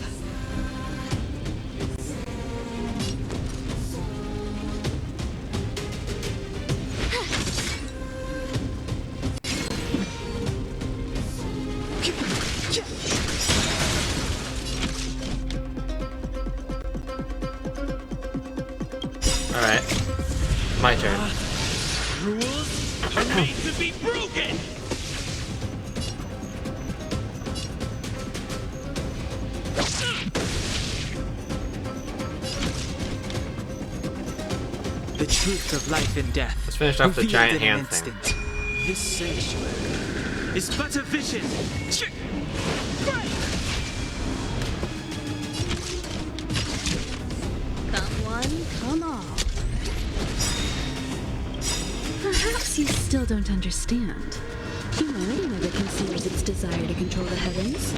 Alright. My turn. Rules are made to be broken! The truth of life and death. Let's finish off the revealed giant in an hand thing. instant. This sanctuary is but a vision. Come one, come all. Perhaps you still don't understand. Humanity never conceals its desire to control the heavens.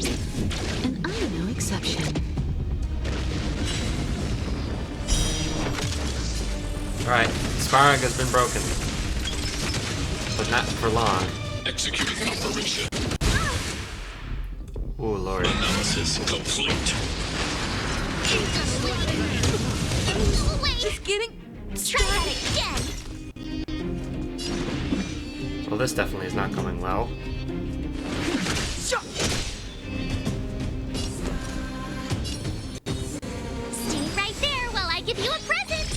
And I'm no exception. Alright, Svarog has been broken. But not for long. Executing operation. Ooh, Lord. Analysis complete. Wait! Just kidding. Try that again. Well, this definitely is not going well. Stay right there while I give you a present.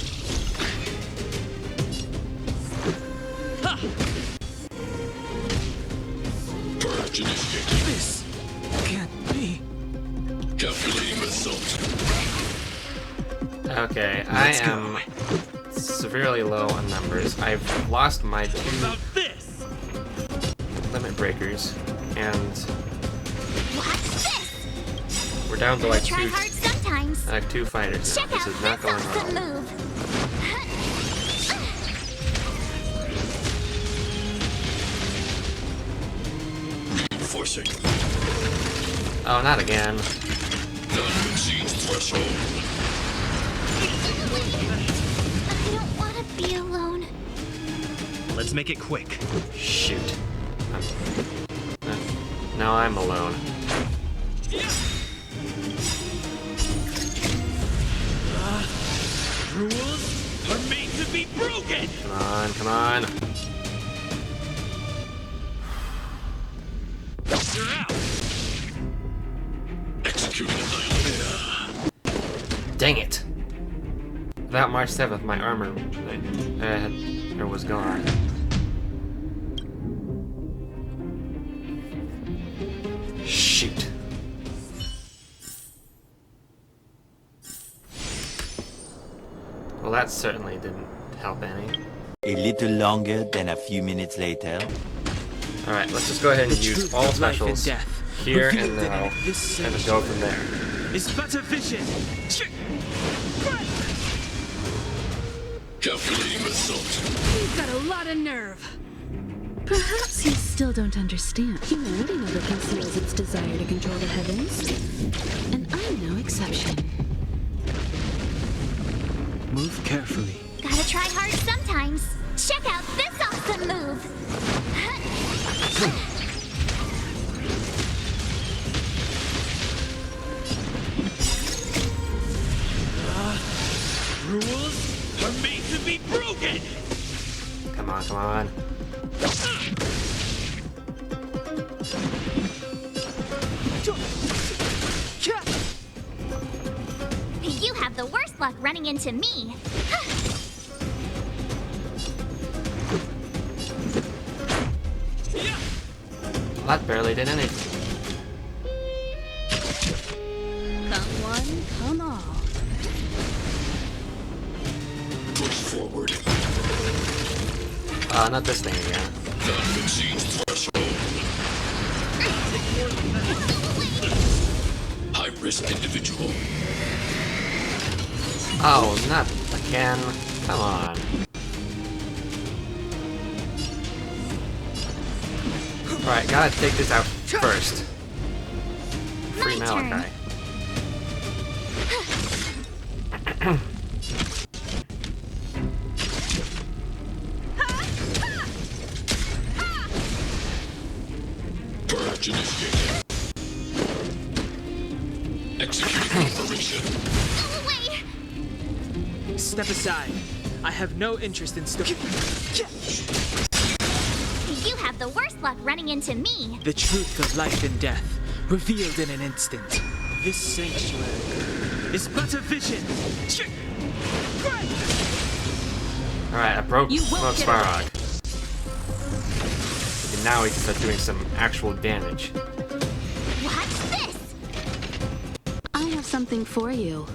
Purge initiated. This can't be. Calculating result. Okay, I am severely low on numbers. I've lost my 2 limit breakers, and we're down to like Try hard sometimes. 2 fighters now. Check This out is not this going awesome well. move. Reinforcing. Oh, not again. None exceeds threshold. I don't want to be alone. Let's make it quick. Shoot. Now I'm alone. Rules are made to be broken! Come on, come on. You're out! Executing annihilator. Dang it! Without March 7th, my armor was gone. Shoot. Well, that certainly didn't help any. A little longer than a few minutes later. Alright, let's just go ahead and use all specials here and now, and just go from there. It's but a vision. Calculating result. You've got a lot of nerve. Perhaps you still don't understand. Humanity never conceals its desire to control the heavens. And I'm no exception. Move carefully. Gotta try hard sometimes. Check out this awesome move. Rules are made to be broken! Come on, come on. You have the worst luck running into me. That barely did anything. Come one, come all. Push forward. Not this thing again. None exceeds threshold. High-risk individual. Oh, not again. Come on. Alright, gotta take this out first. Free Malakai. Purge initiated. Executing operation. Step aside. I have no interest in You have the worst luck running into me. The truth of life and death, revealed in an instant. This sanctuary is but a vision. Alright, I broke Boss Svarog. And now we can start doing some actual damage. What's this? I have something for you.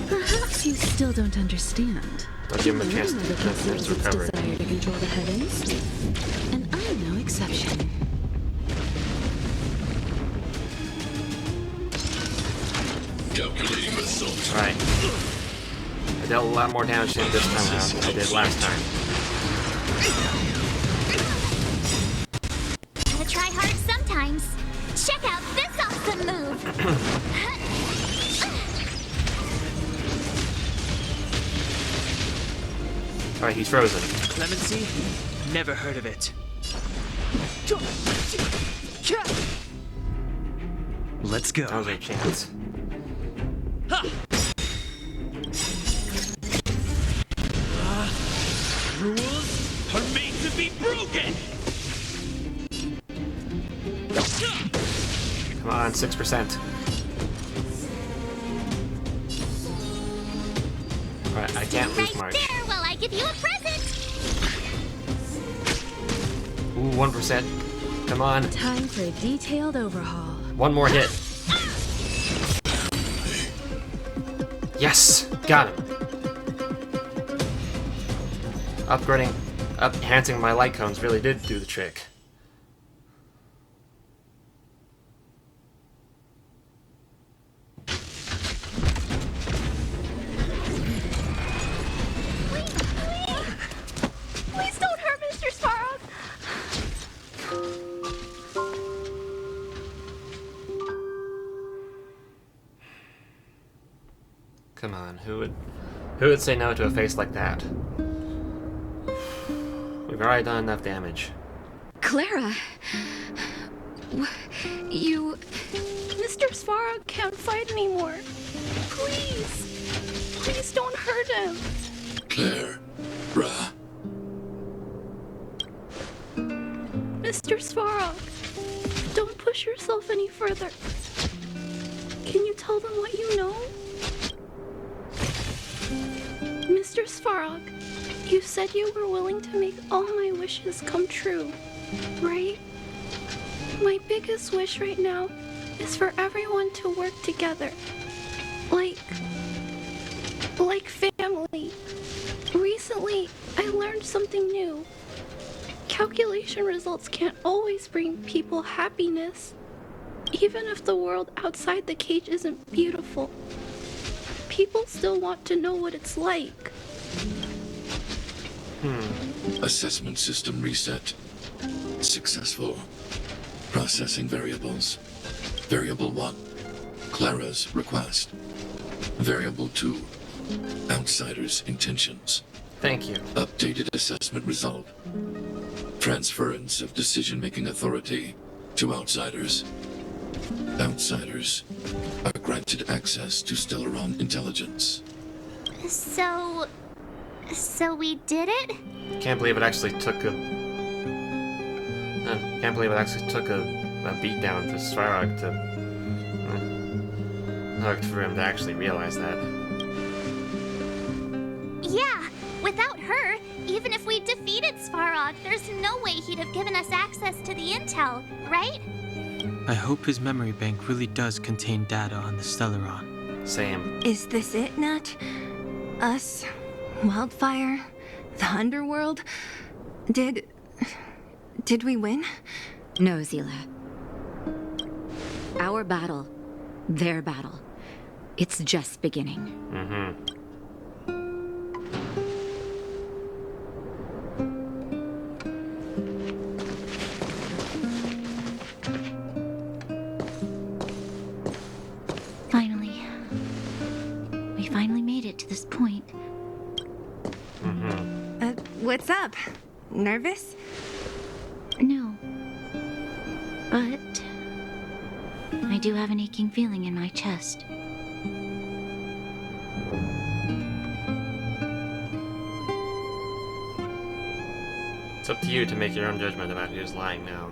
Perhaps you still don't understand. Don't give him a chance to recover. Desire to control the heavens, and I'm no exception. Calculating assault. Alright. I dealt a lot more damage to him this time around than I did last time. Gotta try hard sometimes. Check out this awesome move. Alright, he's frozen. Clemency? Never heard of it. Let's go. That was a chance. Rules are made to be broken! Come on, 6%. Alright, I can't lose March. There, while I give you a present. Ooh, 1%. Come on. Time for a detailed overhaul. One more hit. Yes! Got him. Enhancing my light cones really did do the trick. Please don't hurt Mr. Svarog. Come on, who would say no to a face like that? We've already done enough damage. Clara, you... Mr. Svarog can't fight anymore. Please. Please don't hurt him. Claire. Ra. Mr. Svarog, don't push yourself any further. Can you tell them what you know? Mr. Svarog, you said you were willing to make all my wishes come true, right? My biggest wish right now is for everyone to work together. Like family. Recently, I learned something new. Calculation results can't always bring people happiness, even if the world outside the cage isn't beautiful. People still want to know what it's like. Assessment system reset. Successful. Processing variables. Variable 1. Clara's request. Variable 2. Outsider's intentions. Thank you. Updated assessment result. Transference of decision-making authority to outsiders. Outsiders are granted access to Stellaron intelligence. So we did it? Can't believe it actually took a beat down to Svarog to for him to actually realize that. Yeah, without her, even if we defeated Svarog, there's no way he'd have given us access to the intel, right? I hope his memory bank really does contain data on the Stellaron. Same. Is this it, Nat? Us? Wildfire? The underworld? Did we win? No, Zila. Our battle, their battle, it's just beginning. We finally made it to this point. What's up? Nervous? No. But I do have an aching feeling in my chest. It's up to you to make your own judgment about who's lying now.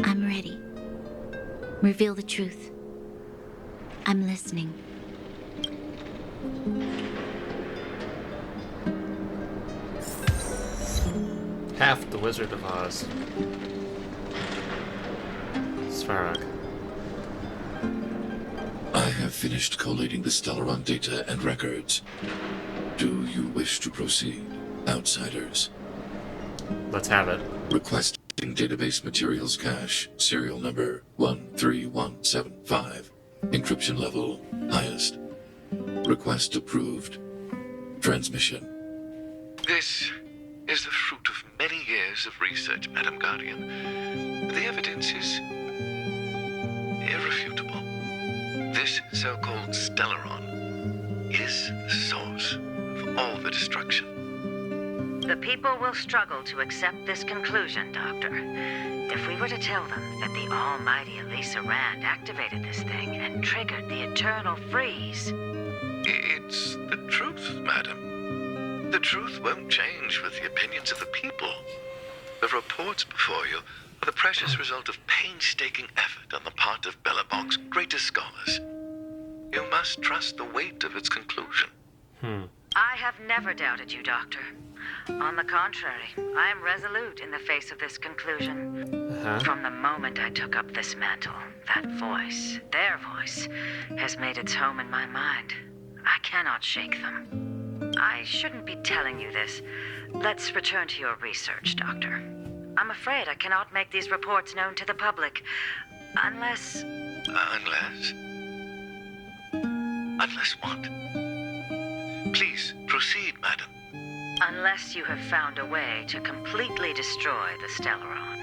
I'm ready. Reveal the truth. I'm listening. Half the Wizard of Oz. Svarog. I have finished collating the Stellaron data and records. Do you wish to proceed, outsiders? Let's have it. Requesting database materials cache, serial number 13175. Encryption level, highest. Request approved. Transmission. This is the fruit of many years of research, Madam Guardian. The evidence is irrefutable. This so-called Stellaron is the source of all the destruction. The people will struggle to accept this conclusion, Doctor. If we were to tell them that the almighty Elisa Rand activated this thing and triggered the eternal freeze... It's the truth, madam. The truth won't change with the opinions of the people. The reports before you are the precious result of painstaking effort on the part of Bellabong's greatest scholars. You must trust the weight of its conclusion. I have never doubted you, Doctor. On the contrary, I am resolute in the face of this conclusion. From the moment I took up this mantle, that voice, their voice, has made its home in my mind. I cannot shake them. I shouldn't be telling you this. Let's return to your research, Doctor. I'm afraid I cannot make these reports known to the public, unless... Unless what? Please, proceed, madam. Unless you have found a way to completely destroy the Stellaron.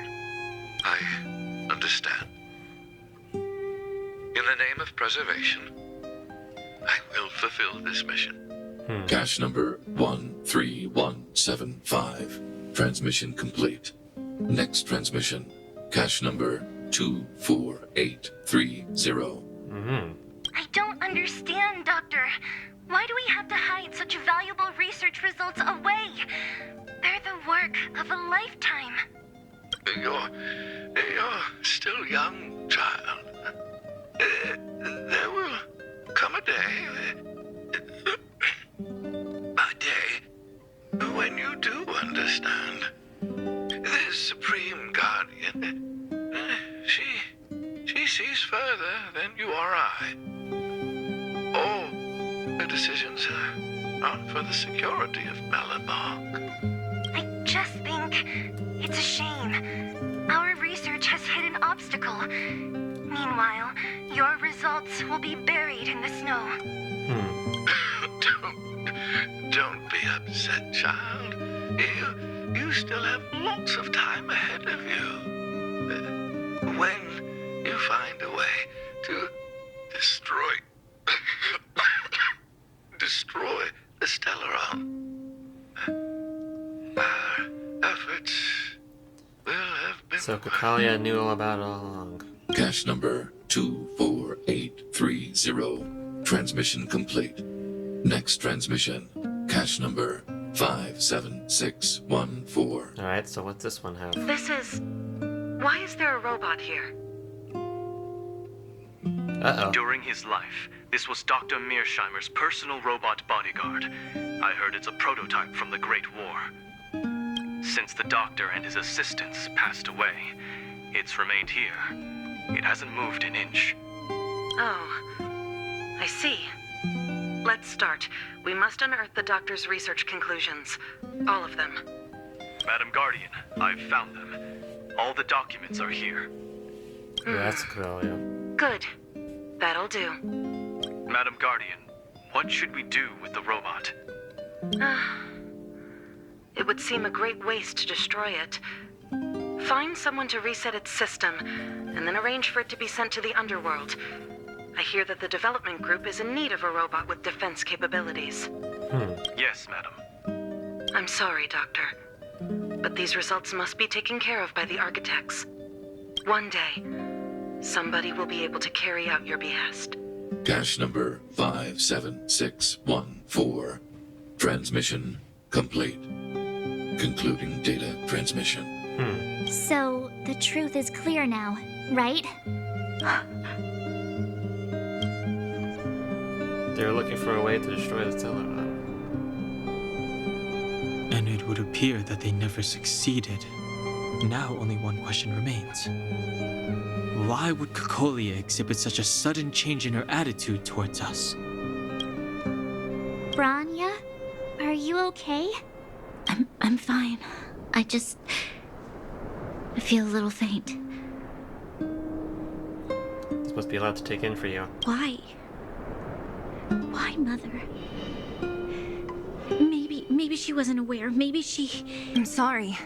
I understand. In the name of preservation, I will fulfill this mission. Cache number 13175. Transmission complete. Next transmission. Cache number 24830. I don't understand, Doctor. Why do we have to hide such valuable research results away? They're the work of a lifetime. You're still young, child. There will come a day when you do understand. This Supreme Guardian, she sees further than you or I. All her decisions are for the security of Bellabong. I just think it's a shame. Our research has hit an obstacle. Meanwhile, your results will be buried in the snow. Don't be upset, child. You still have lots of time ahead of you. When you find a way to destroy the Stellaron, our efforts will have been... So Kakalia knew all about it all along. Cache number 24830. Transmission complete. Next transmission. Cache number 57614. Alright, so what's this one have? This is... Why is there a robot here? Uh-oh. During his life, this was Dr. Mearsheimer's personal robot bodyguard. I heard it's a prototype from the Great War. Since the doctor and his assistants passed away, it's remained here. It hasn't moved an inch. Oh, I see. Let's start. We must unearth the doctor's research conclusions. All of them. Madam Guardian, I've found them. All the documents are here. Yeah, that's Kakalia. Good. That'll do. Madam Guardian, what should we do with the robot? It would seem a great waste to destroy it. Find someone to reset its system, and then arrange for it to be sent to the underworld. I hear that the development group is in need of a robot with defense capabilities. Yes, madam. I'm sorry, Doctor, but these results must be taken care of by the architects. One day, somebody will be able to carry out your behest. Cache number 57614. Transmission complete. Concluding data transmission. So, the truth is clear now, right? They're looking for a way to destroy the Stellaron. And it would appear that they never succeeded. Now only one question remains. Why would Cocolia exhibit such a sudden change in her attitude towards us? Branya, are you okay? I'm fine. I feel a little faint. This must be a lot to take in for you. Why? Why, Mother? Maybe she wasn't aware. Maybe she... I'm sorry.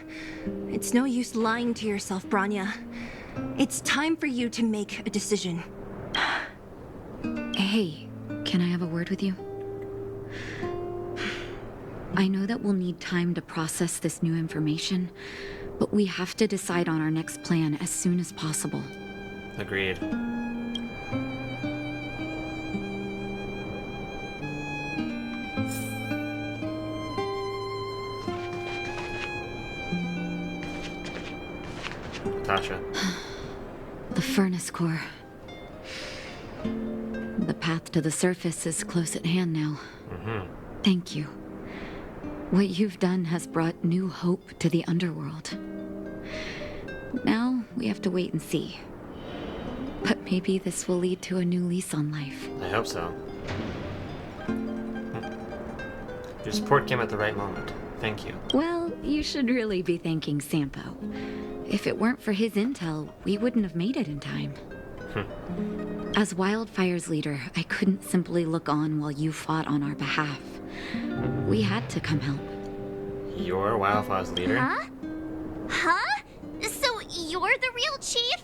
It's no use lying to yourself, Branya. It's time for you to make a decision. Hey, can I have a word with you? I know that we'll need time to process this new information, but we have to decide on our next plan as soon as possible. Agreed. Tasha. The furnace core. The path to the surface is close at hand now. Thank you. What you've done has brought new hope to the underworld. Now, we have to wait and see. But maybe this will lead to a new lease on life. I hope so. Your support came at the right moment. Thank you. Well, you should really be thanking Sampo. If it weren't for his intel, we wouldn't have made it in time. As Wildfire's leader, I couldn't simply look on while you fought on our behalf. We had to come help. You're Wildfire's leader? Huh? So you're the real chief?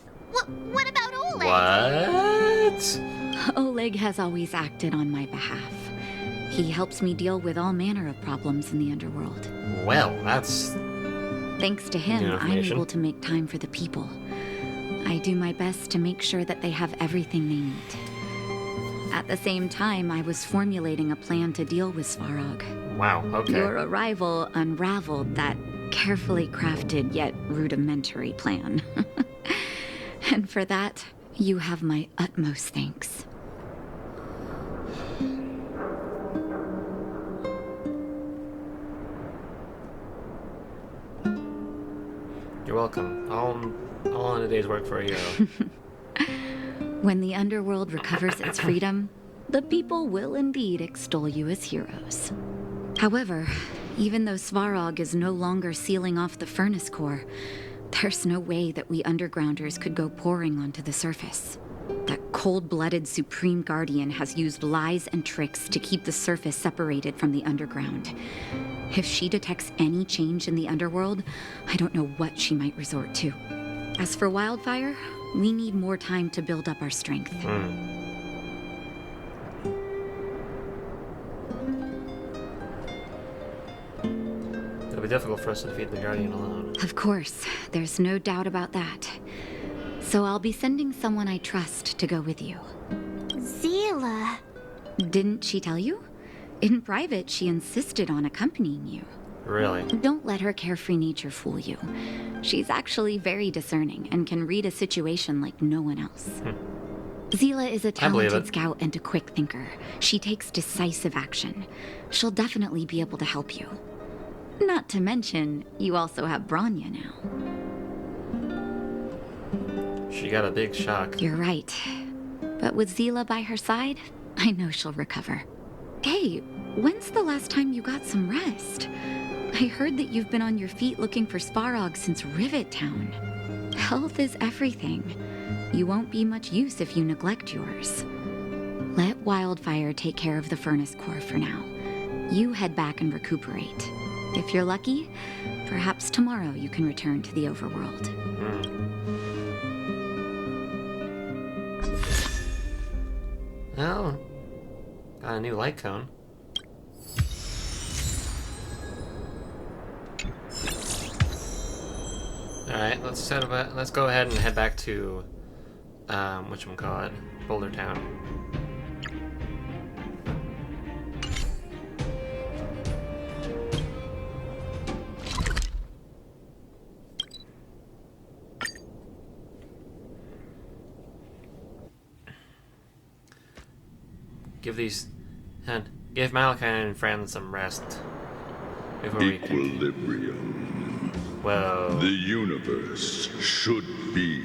What about Oleg? What? Oleg has always acted on my behalf. He helps me deal with all manner of problems in the underworld. Well, that's... Thanks to him, I'm able to make time for the people. I do my best to make sure that they have everything they need. At the same time, I was formulating a plan to deal with Svarog. Wow, okay. Your arrival unraveled that carefully crafted yet rudimentary plan. And for that, you have my utmost thanks. You're welcome. All in a day's work for a hero. When the underworld recovers its freedom, the people will indeed extol you as heroes. However, even though Svarog is no longer sealing off the furnace core, there's no way that we undergrounders could go pouring onto the surface. That cold-blooded Supreme Guardian has used lies and tricks to keep the surface separated from the underground. If she detects any change in the underworld, I don't know what she might resort to. As for Wildfire, we need more time to build up our strength. It'll be difficult for us to defeat the Guardian alone. Of course, there's no doubt about that. So I'll be sending someone I trust to go with you. Zila. Didn't she tell you? In private, she insisted on accompanying you. Really? Don't let her carefree nature fool you. She's actually very discerning and can read a situation like no one else. Zila is a talented scout and a quick thinker. She takes decisive action. She'll definitely be able to help you. Not to mention, you also have Branya now. She got a big shock. You're right. But with Zila by her side, I know she'll recover. Hey, when's the last time you got some rest? I heard that you've been on your feet looking for Svarog since Rivet Town. Health is everything. You won't be much use if you neglect yours. Let Wildfire take care of the furnace core for now. You head back and recuperate. If you're lucky, perhaps tomorrow you can return to the overworld. Oh, got a new light cone. Alright, let's go ahead and head back to whatchamacallit, Boulder Town. Give Malakai and friends some rest before we Equilibrium. Whoa. The universe should be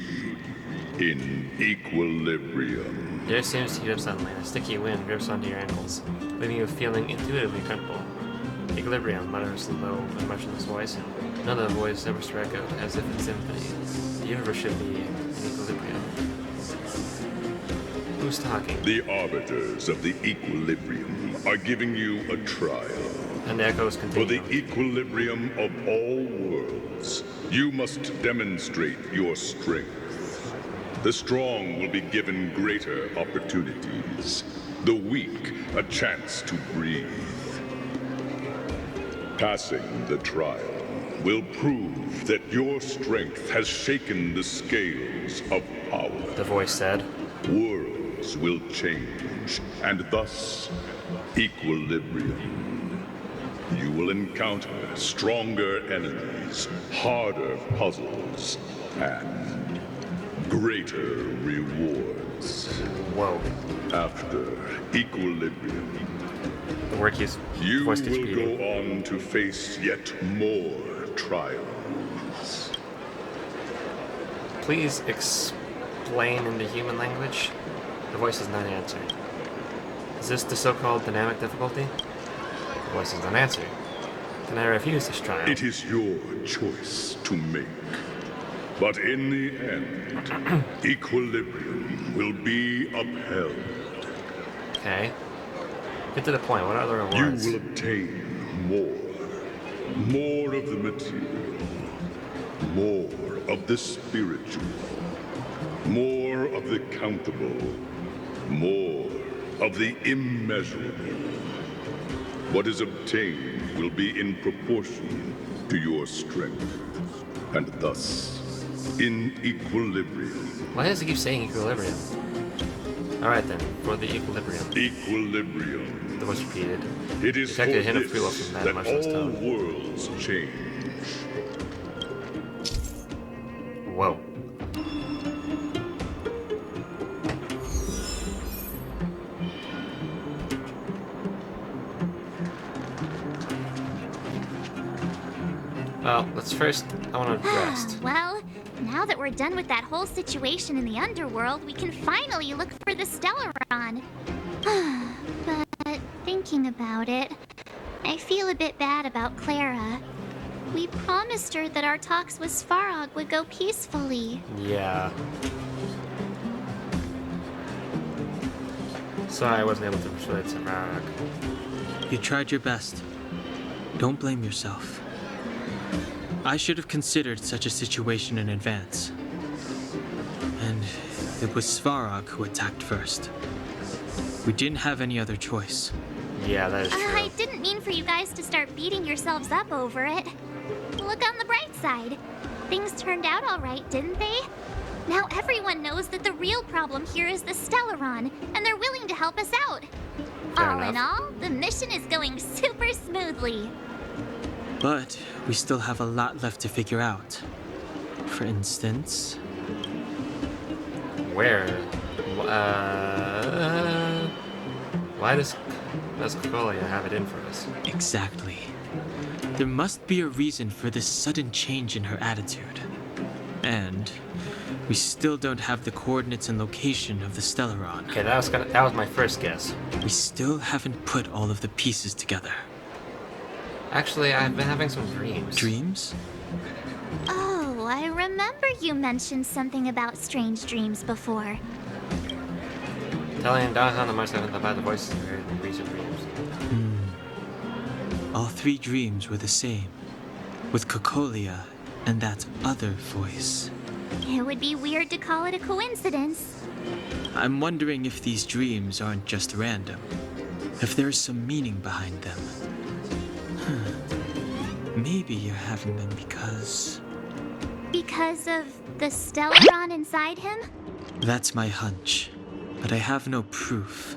in equilibrium. The air seems to heat up suddenly. A sticky wind grips onto your ankles, leaving you feeling intuitively comfortable. Equilibrium, mutters a low, emotionless voice. Another voice ever to echo, as if in symphony. The universe should be in equilibrium. Who's talking? The arbiters of the equilibrium are giving you a trial. And the echoes continue. For the equilibrium of all worlds, you must demonstrate your strength. The strong will be given greater opportunities. The weak, a chance to breathe. Passing the trial will prove that your strength has shaken the scales of power. The voice said. Worlds will change, and thus equilibrium. You will encounter stronger enemies, harder puzzles, and greater rewards. Whoa. After equilibrium, you will go on to face yet more trials. Please explain into human language. The voice is not answered. Is this the so-called dynamic difficulty? The voice is not answered. Can I refuse this trial? It is your choice to make. But in the end, equilibrium will be upheld. Okay. Get to the point. What are the rewards? You will obtain more of the material, more of the spiritual, more of the countable, more of the immeasurable. What is obtained will be in proportion to your strength, and thus in equilibrium. Why does it keep saying equilibrium? Alright then, for the equilibrium. Equilibrium. The voice repeated. It is for a hint of this preload from that that emotionless all tone. worlds change. Whoa. Well, let's first, I want to rest. Well, now that we're done with that whole situation in the underworld, we can finally look for the Stellaron. But thinking about it, I feel a bit bad about Clara. We promised her that our talks with Svarog would go peacefully. Yeah. Sorry I wasn't able to persuade Svarog. You tried your best. Don't blame yourself. I should have considered such a situation in advance. And it was Svarog who attacked first. We didn't have any other choice. Yeah, that is true. I didn't mean for you guys to start beating yourselves up over it. Look on the bright side. Things turned out all right, didn't they? Now everyone knows that the real problem here is the Stellaron, and they're willing to help us out. All in all, the mission is going super smoothly. But we still have a lot left to figure out. For instance... Where? Why does Colia have it in for us? Exactly. There must be a reason for this sudden change in her attitude. And we still don't have the coordinates and location of the Stellaron. Okay, that was my first guess. We still haven't put all of the pieces together. Actually, I've been having some dreams. Dreams? Oh, I remember you mentioned something about strange dreams before. Telling Donatan the most about the voices of her recent dreams. All three dreams were the same, with Cocolia and that other voice. It would be weird to call it a coincidence. I'm wondering if these dreams aren't just random, if there's some meaning behind them. Maybe you're having them because... Because of the Stellaron inside him? That's my hunch, but I have no proof.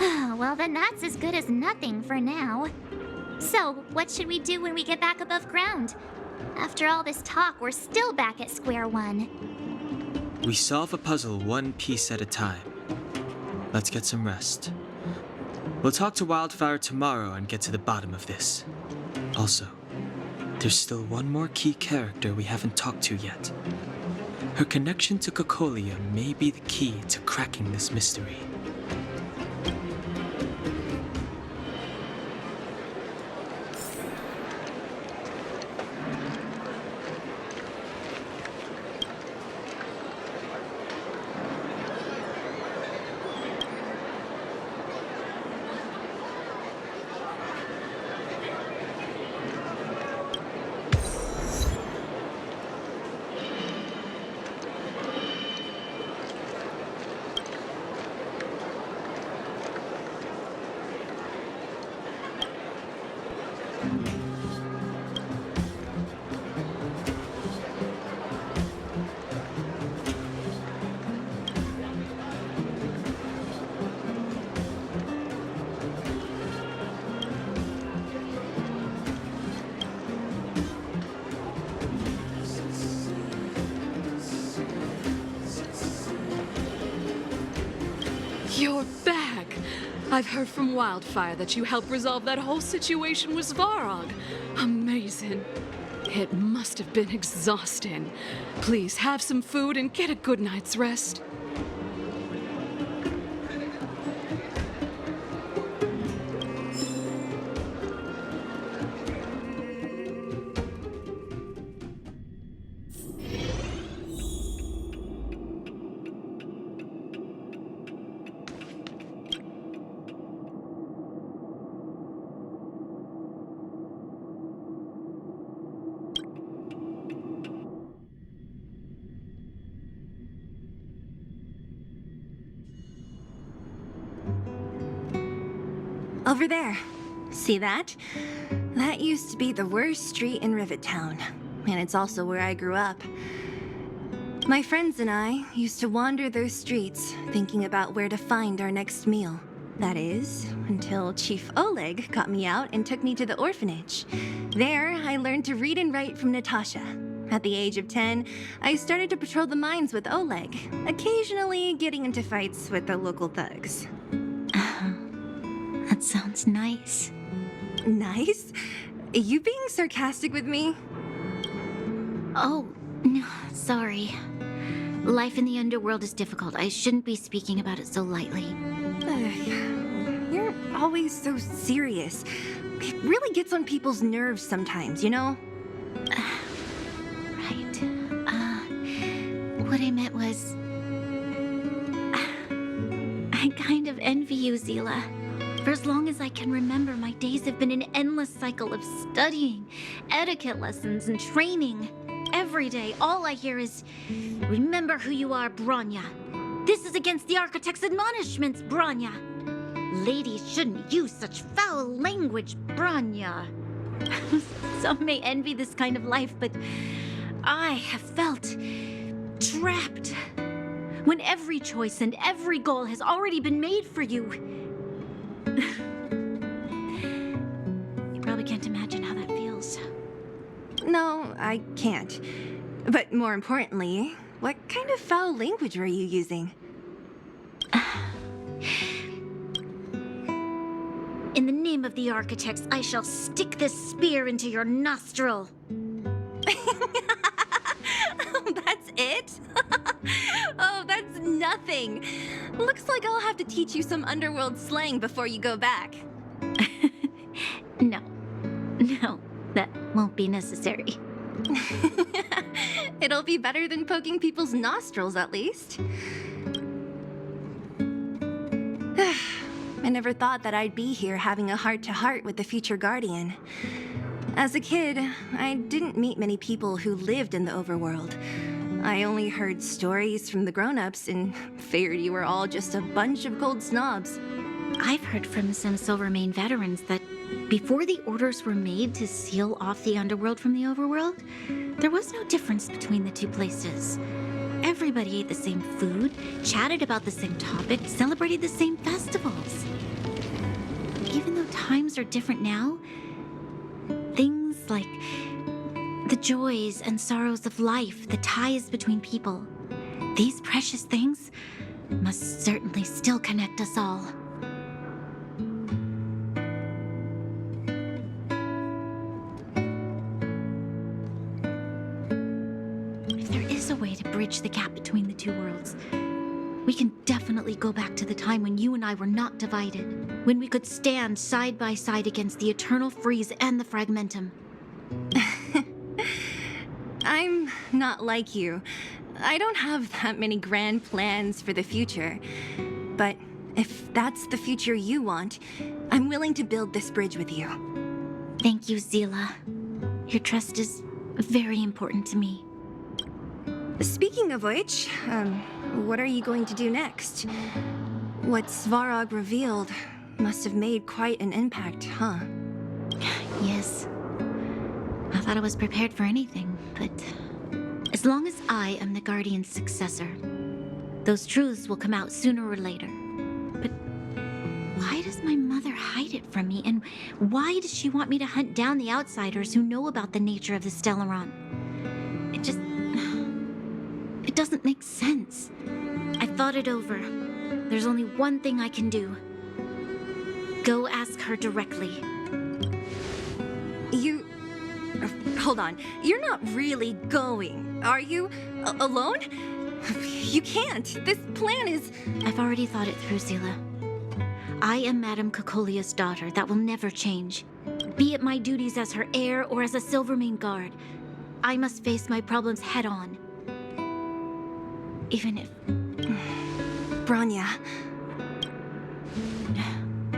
Well, then that's as good as nothing for now. So, what should we do when we get back above ground? After all this talk, we're still back at square one. We solve a puzzle one piece at a time. let's get some rest. We'll talk to Wildfire tomorrow and get to the bottom of this. Also, there's still one more key character we haven't talked to yet. Her connection to Cocolia may be the key to cracking this mystery. You're back! I've heard from Wildfire that you helped resolve that whole situation with Svarog. Amazing. It must have been exhausting. Please have some food and get a good night's rest. Over there. See that? That used to be the worst street in Rivet Town, and it's also where I grew up. My friends and I used to wander those streets, thinking about where to find our next meal. That is, until Chief Oleg got me out and took me to the orphanage. There, I learned to read and write from Natasha. At the age of 10, I started to patrol the mines with Oleg, occasionally getting into fights with the local thugs. That sounds nice. Nice? Are you being sarcastic with me? Oh, no, sorry. Life in the underworld is difficult. I shouldn't be speaking about it so lightly. You're always so serious. It really gets on people's nerves sometimes, you know? Right. What I meant was... I kind of envy you, Zila. For as long as I can remember, my days have been an endless cycle of studying, etiquette lessons, and training. Every day, all I hear is, "Remember who you are, Bronya. This is against the Architect's admonishments, Bronya. Ladies shouldn't use such foul language, Bronya." Some may envy this kind of life, but I have felt trapped. When every choice and every goal has already been made for you. You probably can't imagine how that feels. No, I can't. But more importantly, what kind of foul language were you using? In the name of the Architects, I shall stick this spear into your nostril. That's it? Oh, that's nothing. Looks like I'll have to teach you some underworld slang before you go back. No, that won't be necessary. It'll be better than poking people's nostrils, at least. I never thought that I'd be here having a heart-to-heart with the future Guardian. As a kid, I didn't meet many people who lived in the overworld. I only heard stories from the grown-ups and figured you were all just a bunch of cold snobs. I've heard from some Silvermane veterans that before the orders were made to seal off the underworld from the overworld, there was no difference between the two places. Everybody ate the same food, chatted about the same topics, celebrated the same festivals. Even though times are different now, things like the joys and sorrows of life, the ties between people, these precious things, must certainly still connect us all. If there is a way to bridge the gap between the two worlds, we can definitely go back to the time when you and I were not divided, when we could stand side by side against the Eternal Freeze and the Fragmentum. I'm not like you. I don't have that many grand plans for the future. But if that's the future you want, I'm willing to build this bridge with you. Thank you, Zila. Your trust is very important to me. Speaking of which, what are you going to do next? What Svarog revealed must have made quite an impact, huh? Yes. I thought I was prepared for anything, but as long as I am the Guardian's successor, those truths will come out sooner or later. But why does my mother hide it from me, and why does she want me to hunt down the outsiders who know about the nature of the Stellaron? It doesn't make sense. I thought it over. There's only one thing I can do. Go ask her directly. Hold on. You're not really going, are you? Alone? You can't. This plan is... I've already thought it through, Zila. I am Madame Cocolia's daughter. That will never change. Be it my duties as her heir or as a Silvermane guard, I must face my problems head on. Even if... Bronya.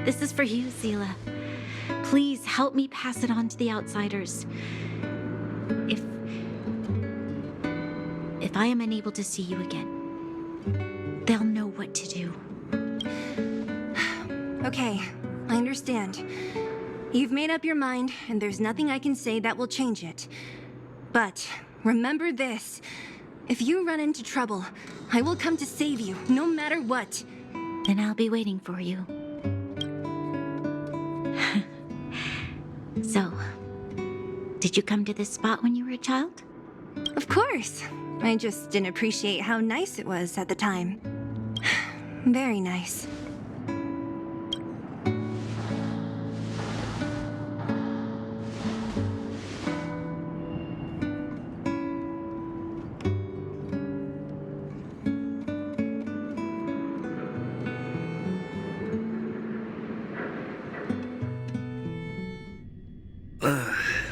This is for you, Zila. Please help me pass it on to the outsiders. If I am unable to see you again, they'll know what to do. Okay, I understand. You've made up your mind, and there's nothing I can say that will change it. But remember this. If you run into trouble, I will come to save you, no matter what. Then I'll be waiting for you. So, did you come to this spot when you were a child? Of course. I just didn't appreciate how nice it was at the time. Very nice.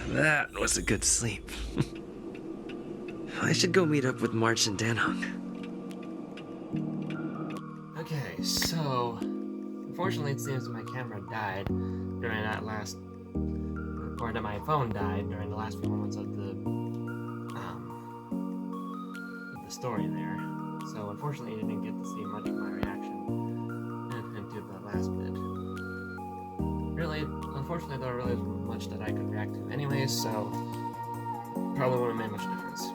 That was a good sleep. I should go meet up with March and Danhong. Okay, so unfortunately it seems my camera died during that last, or that my phone died during the last few moments of the story there. So unfortunately you didn't get to see much of my reaction into the last bit. Really, unfortunately there really wasn't much that I could react to anyways, so probably wouldn't have made much difference.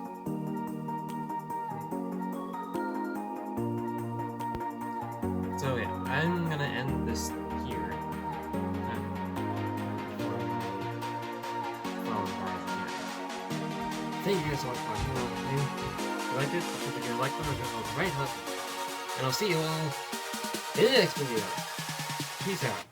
So yeah, I'm gonna end this here. Thank you guys so much for watching. If you liked it, don't forget to like button or give it a right hook. And I'll see you all in the next video. Peace out.